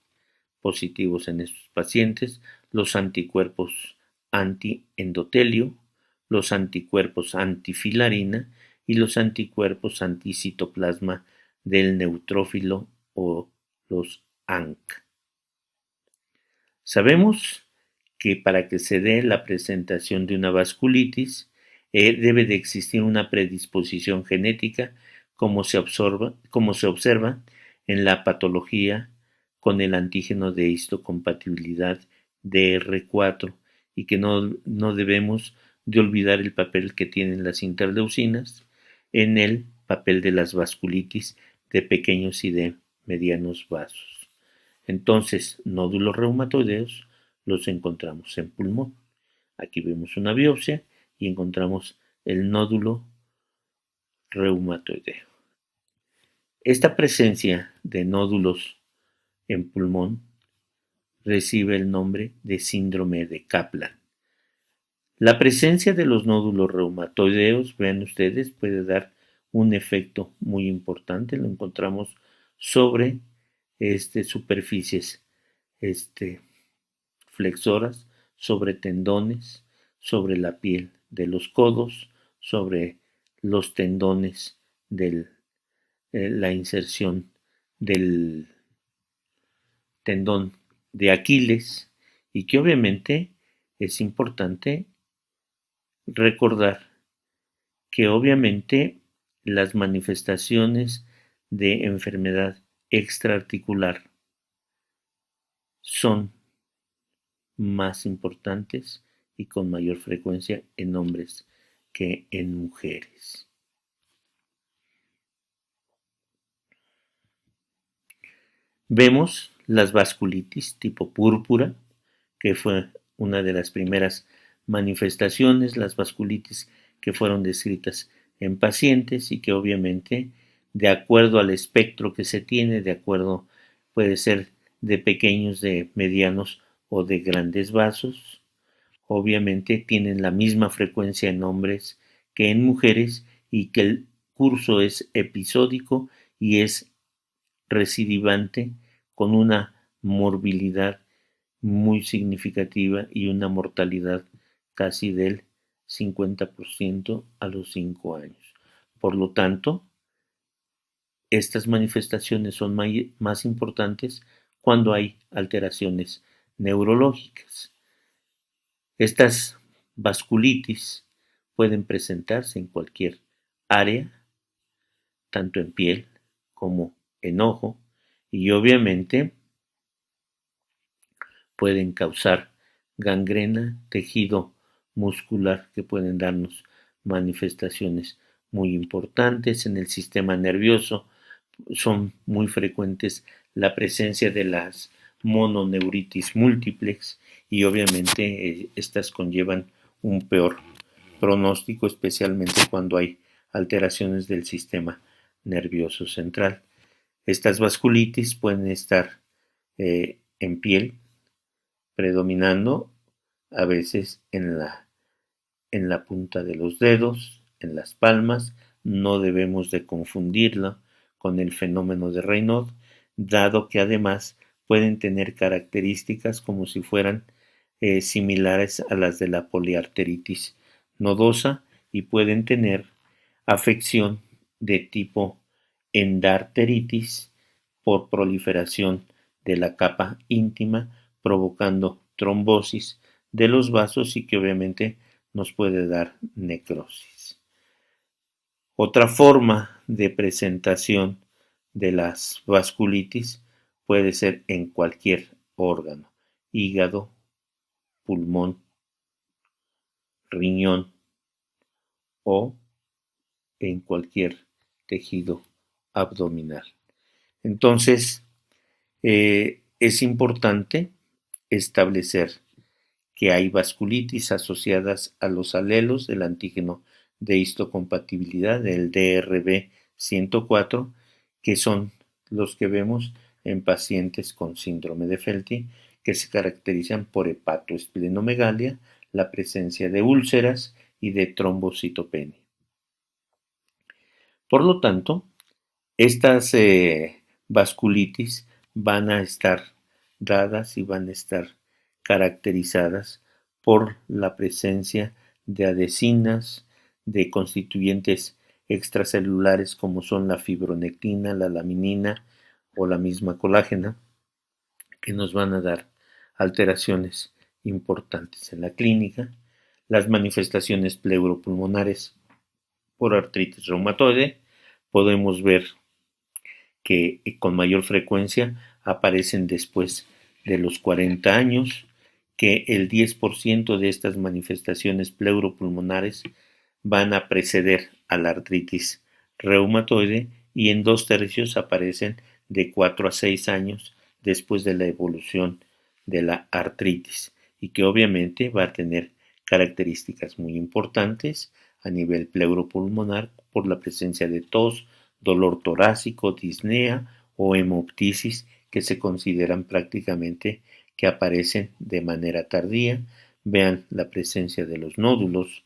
positivos en estos pacientes, los anticuerpos antiendotelio, los anticuerpos antifilarina y los anticuerpos anticitoplasma del neutrófilo o los ANC. Sabemos que para que se dé la presentación de una vasculitis debe de existir una predisposición genética como se observa en la patología con el antígeno de histocompatibilidad DR4 y que no debemos de olvidar el papel que tienen las interleucinas en el papel de las vasculitis de pequeños y de medianos vasos. Entonces, nódulos reumatoideos los encontramos en pulmón. Aquí vemos una biopsia y encontramos el nódulo reumatoideo. Esta presencia de nódulos en pulmón recibe el nombre de síndrome de Kaplan. La presencia de los nódulos reumatoideos, vean ustedes, puede dar un efecto muy importante. Lo encontramos sobre superficies flexoras, sobre tendones, sobre la piel de los codos, sobre los tendones de la inserción del tendón de Aquiles, y que obviamente es importante recordar que obviamente las manifestaciones de enfermedad extraarticular son más importantes y con mayor frecuencia en hombres que en mujeres. Vemos las vasculitis tipo púrpura, que fue una de las primeras manifestaciones, las vasculitis que fueron descritas en pacientes y que obviamente, de acuerdo al espectro que se tiene, de acuerdo, puede ser de pequeños, de medianos o de grandes vasos, obviamente tienen la misma frecuencia en hombres que en mujeres y que el curso es episódico y es recidivante con una morbilidad muy significativa y una mortalidad casi del 50% a los 5 años. Por lo tanto, estas manifestaciones son más importantes cuando hay alteraciones neurológicas. Estas vasculitis pueden presentarse en cualquier área, tanto en piel como en ojo, y obviamente pueden causar gangrena, tejido muscular, que pueden darnos manifestaciones muy importantes en el sistema nervioso. son muy frecuentes la presencia de las mononeuritis múltiples y obviamente estas conllevan un peor pronóstico, especialmente cuando hay alteraciones del sistema nervioso central. Estas vasculitis pueden estar en piel, predominando a veces en la punta de los dedos, en las palmas. No debemos de confundirla con el fenómeno de Raynaud, dado que además pueden tener características como si fueran similares a las de la poliarteritis nodosa y pueden tener afección de tipo endarteritis por proliferación de la capa íntima, provocando trombosis de los vasos y que obviamente nos puede dar necrosis. Otra forma de presentación de las vasculitis puede ser en cualquier órgano: hígado, pulmón, riñón o en cualquier tejido abdominal. Entonces, es importante establecer que hay vasculitis asociadas a los alelos del antígeno de histocompatibilidad del DRB104, que son los que vemos en pacientes con síndrome de Felty, que se caracterizan por hepatoesplenomegalia, la presencia de úlceras y de trombocitopenia. Por lo tanto, estas vasculitis van a estar dadas y van a estar caracterizadas por la presencia de adhesinas, de constituyentes extracelulares como son la fibronectina, la laminina o la misma colágena, que nos van a dar alteraciones importantes en la clínica. Las manifestaciones pleuropulmonares por artritis reumatoide podemos ver que con mayor frecuencia aparecen después de los 40 años, que el 10% de estas manifestaciones pleuropulmonares van a preceder a la artritis reumatoide y en 2/3 aparecen de 4 a 6 años después de la evolución de la artritis y que obviamente va a tener características muy importantes a nivel pleuropulmonar por la presencia de tos, dolor torácico, disnea o hemoptisis que se consideran prácticamente que aparecen de manera tardía. Vean la presencia de los nódulos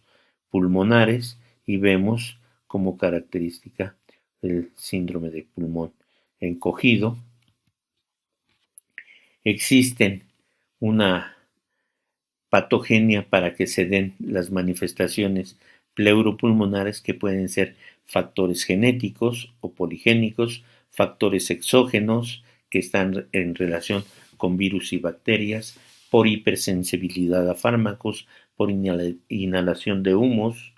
pulmonares y vemos como característica el síndrome de pulmón encogido. Existen una patogenia para que se den las manifestaciones pleuropulmonares que pueden ser factores genéticos o poligénicos, factores exógenos que están en relación con virus y bacterias, por hipersensibilidad a fármacos, por inhalación de humos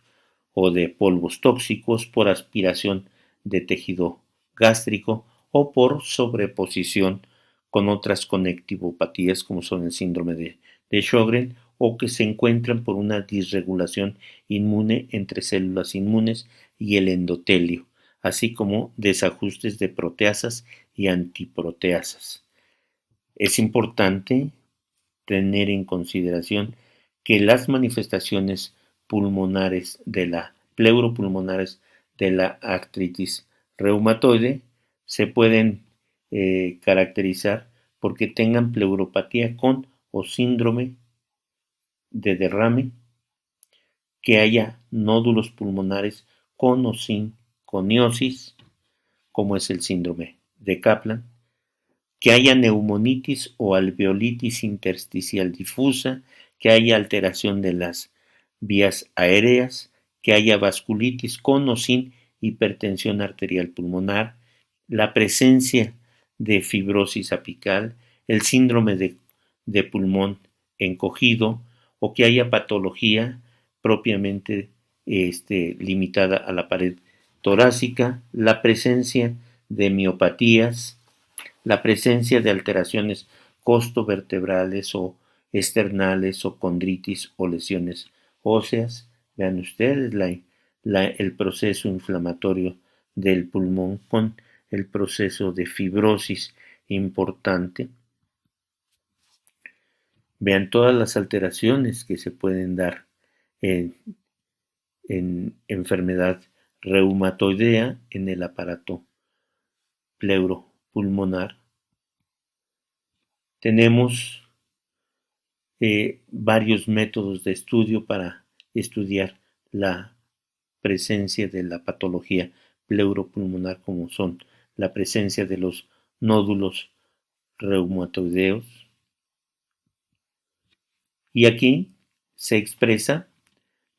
o de polvos tóxicos, por aspiración de tejido gástrico o por sobreposición con otras conectivopatías como son el síndrome de Sjögren o que se encuentran por una disregulación inmune entre células inmunes y el endotelio, así como desajustes de proteasas y antiproteasas. Es importante tener en consideración que las manifestaciones pulmonares de la pleuropulmonares de la artritis reumatoide se pueden caracterizar porque tengan pleuropatía con o síndrome de derrame, que haya nódulos pulmonares con o sin coniosis, como es el síndrome de Kaplan, que haya neumonitis o alveolitis intersticial difusa, que haya alteración de las vías aéreas, que haya vasculitis con o sin hipertensión arterial pulmonar, la presencia de fibrosis apical, el síndrome de pulmón encogido o que haya patología propiamente limitada a la pared torácica, la presencia de miopatías, la presencia de alteraciones costovertebrales o externales o condritis o lesiones óseas. Vean ustedes el proceso inflamatorio del pulmón con el proceso de fibrosis importante. Vean todas las alteraciones que se pueden dar en enfermedad reumatoidea en el aparato pleuropulmonar. Tenemos varios métodos de estudio para estudiar la presencia de la patología pleuropulmonar, como son la presencia de los nódulos reumatoideos. Y aquí se expresa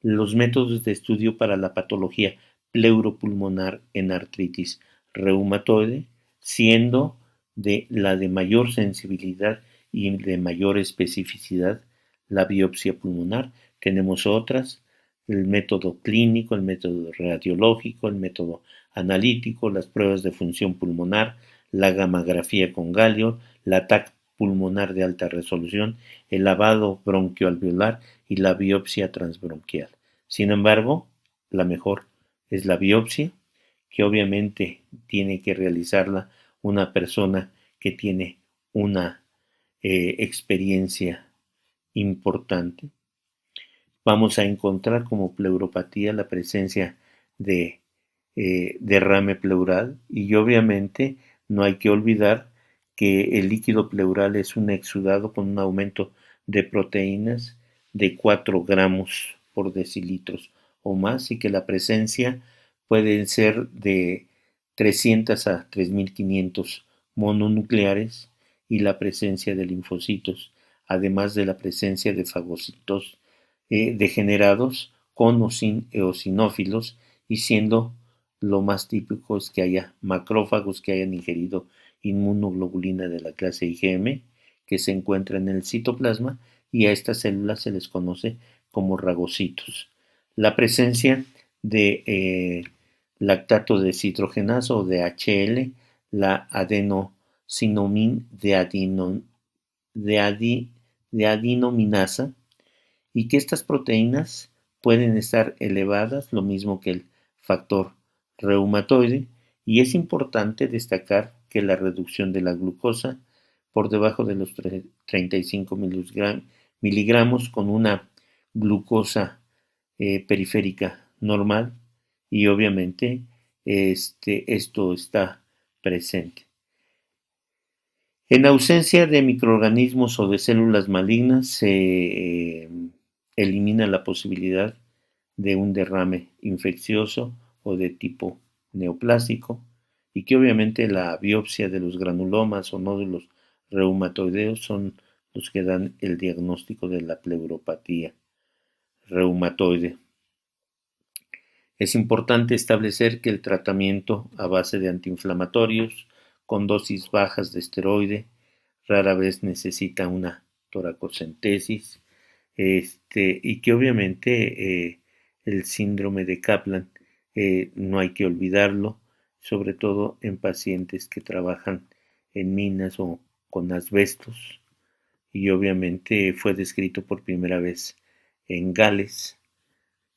los métodos de estudio para la patología pleuropulmonar en artritis reumatoide, siendo de la de mayor sensibilidad y de mayor especificidad la biopsia pulmonar. Tenemos otras, el método clínico, el método radiológico, el método analítico, las pruebas de función pulmonar, la gammagrafía con galio, la TAC pulmonar de alta resolución, el lavado bronquioalveolar y la biopsia transbronquial. Sin embargo, la mejor es la biopsia, que obviamente tiene que realizarla una persona que tiene una experiencia importante. Vamos a encontrar como pleuropatía la presencia de derrame pleural, y obviamente no hay que olvidar que el líquido pleural es un exudado con un aumento de proteínas de 4 gramos por decilitros o más, y que la presencia puede ser de 300 a 3500 mononucleares, y la presencia de linfocitos, además de la presencia de fagocitos degenerados con o sin eosinófilos, y siendo lo más típico es que haya macrófagos que hayan ingerido inmunoglobulina de la clase IgM, que se encuentra en el citoplasma, y a estas células se les conoce como ragocitos. La presencia de lactato deshidrogenasa o de HL, la adenosinomin de adinominasa, y que estas proteínas pueden estar elevadas, lo mismo que el factor reumatoide, y es importante destacar que la reducción de la glucosa por debajo de los 35 miligramos con una glucosa periférica normal, y obviamente esto está presente. En ausencia de microorganismos o de células malignas, se elimina la posibilidad de un derrame infeccioso o de tipo neoplásico, y que obviamente la biopsia de los granulomas o nódulos reumatoideos son los que dan el diagnóstico de la pleuropatía reumatoide. Es importante establecer que el tratamiento a base de antiinflamatorios con dosis bajas de esteroide rara vez necesita una toracocentesis, y que obviamente el síndrome de Kaplan no hay que olvidarlo, sobre todo en pacientes que trabajan en minas o con asbestos, y obviamente fue descrito por primera vez en Gales,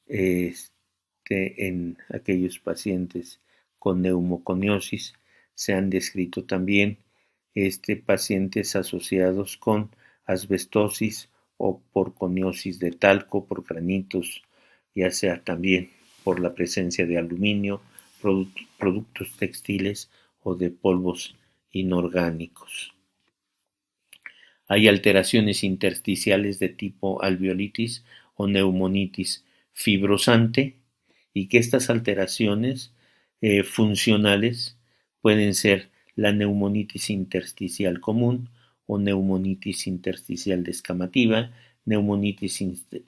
en aquellos pacientes con neumoconiosis. Se han descrito también pacientes asociados con asbestosis o por coniosis de talco, por granitos, ya sea también por la presencia de aluminio, productos textiles o de polvos inorgánicos. Hay alteraciones intersticiales de tipo alveolitis o neumonitis fibrosante, y que estas alteraciones funcionales pueden ser la neumonitis intersticial común o neumonitis intersticial descamativa, neumonitis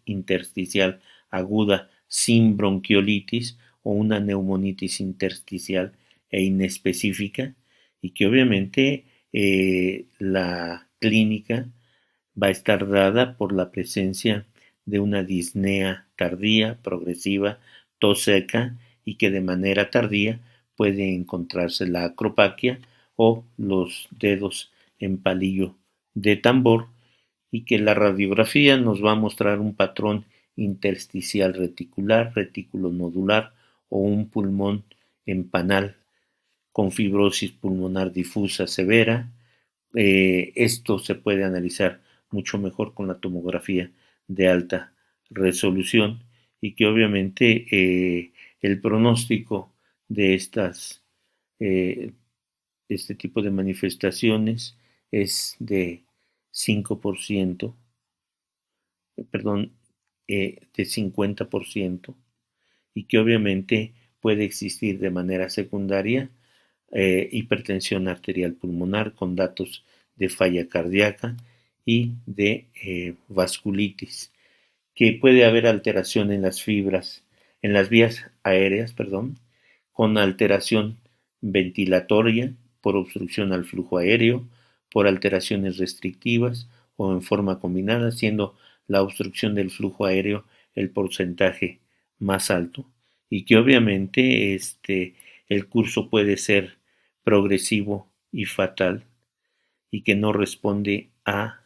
intersticial aguda sin bronquiolitis o una neumonitis intersticial e inespecífica, y que obviamente la clínica va a estar dada por la presencia de una disnea tardía, progresiva, tos seca, y que de manera tardía puede encontrarse la acropaquia o los dedos en palillo de tambor, y que la radiografía nos va a mostrar un patrón intersticial reticular, retículo nodular o un pulmón en panal con fibrosis pulmonar difusa severa. Esto se puede analizar mucho mejor con la tomografía de alta resolución y que obviamente el pronóstico de este tipo de manifestaciones es de 5%, perdón, de 50%, y que obviamente puede existir de manera secundaria hipertensión arterial pulmonar con datos de falla cardíaca y de vasculitis, que puede haber alteración en las fibras, en las vías aéreas, perdón, con alteración ventilatoria por obstrucción al flujo aéreo, por alteraciones restrictivas o en forma combinada, siendo la obstrucción del flujo aéreo el porcentaje más alto, y que obviamente el curso puede ser progresivo y fatal y que no responde a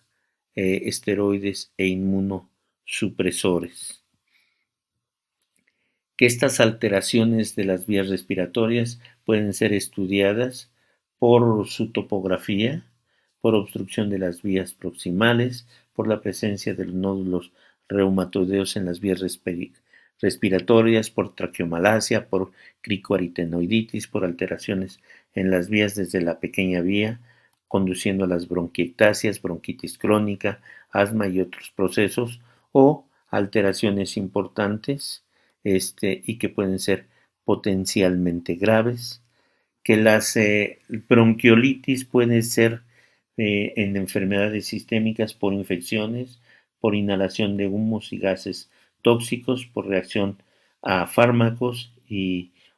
esteroides e inmunosupresores. Que estas alteraciones de las vías respiratorias pueden ser estudiadas por su topografía, por obstrucción de las vías proximales, por la presencia de los nódulos reumatoideos en las vías respiratorias, por traqueomalacia, por cricoaritenoiditis, por alteraciones en las vías desde la pequeña vía, conduciendo a las bronquiectasias, bronquitis crónica, asma y otros procesos, o alteraciones importantes y que pueden ser potencialmente graves, que las bronquiolitis pueden ser en enfermedades sistémicas por infecciones, por inhalación de humos y gases tóxicos, por reacción a fármacos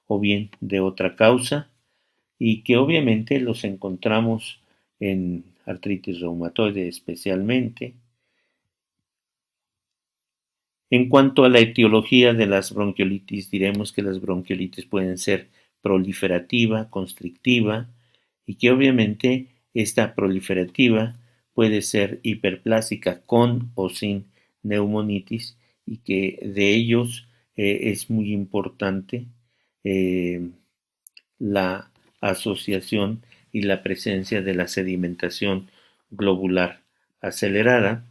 o bien de otra causa, y que obviamente los encontramos en artritis reumatoide especialmente. En cuanto a la etiología de las bronquiolitis, diremos que las bronquiolitis pueden ser proliferativa, constrictiva, y que obviamente esta proliferativa puede ser hiperplásica con o sin neumonitis, y que de ellos es muy importante la asociación y la presencia de la sedimentación globular acelerada,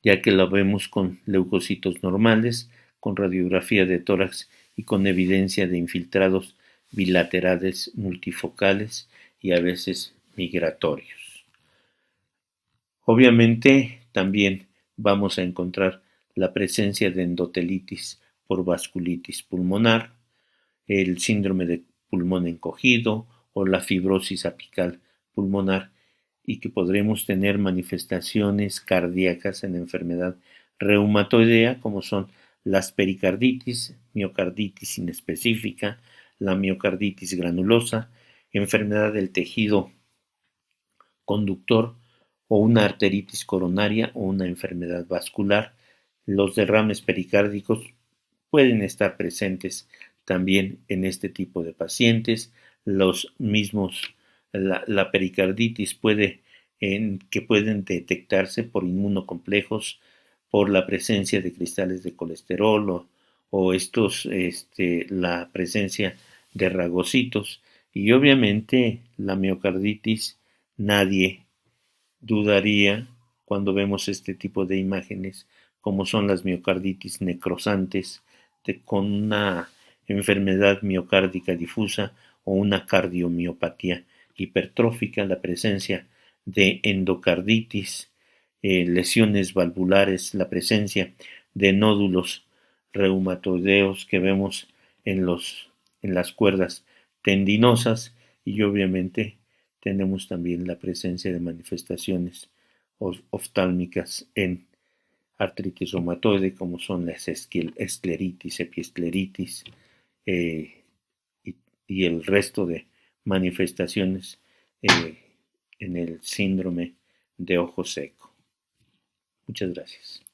ya que lo vemos con leucocitos normales, con radiografía de tórax y con evidencia de infiltrados bilaterales multifocales y a veces migratorios. Obviamente también vamos a encontrar la presencia de endotelitis por vasculitis pulmonar, el síndrome de pulmón encogido o la fibrosis apical pulmonar, y que podremos tener manifestaciones cardíacas en enfermedad reumatoidea, como son las pericarditis, miocarditis inespecífica, la miocarditis granulosa, enfermedad del tejido conductor o una arteritis coronaria o una enfermedad vascular. Los derrames pericárdicos pueden estar presentes también en este tipo de pacientes. Los mismos, la pericarditis que pueden detectarse por inmunocomplejos, por la presencia de cristales de colesterol o la presencia de ragocitos, y obviamente la miocarditis. Nadie dudaría cuando vemos este tipo de imágenes, como son las miocarditis necrosantes con una enfermedad miocárdica difusa o una cardiomiopatía hipertrófica, la presencia de endocarditis, lesiones valvulares, la presencia de nódulos reumatoideos que vemos en las cuerdas tendinosas, y obviamente tenemos también la presencia de manifestaciones oftálmicas en artritis reumatoide, como son las escleritis, epiescleritis y el resto de manifestaciones en el síndrome de ojo seco. Muchas gracias.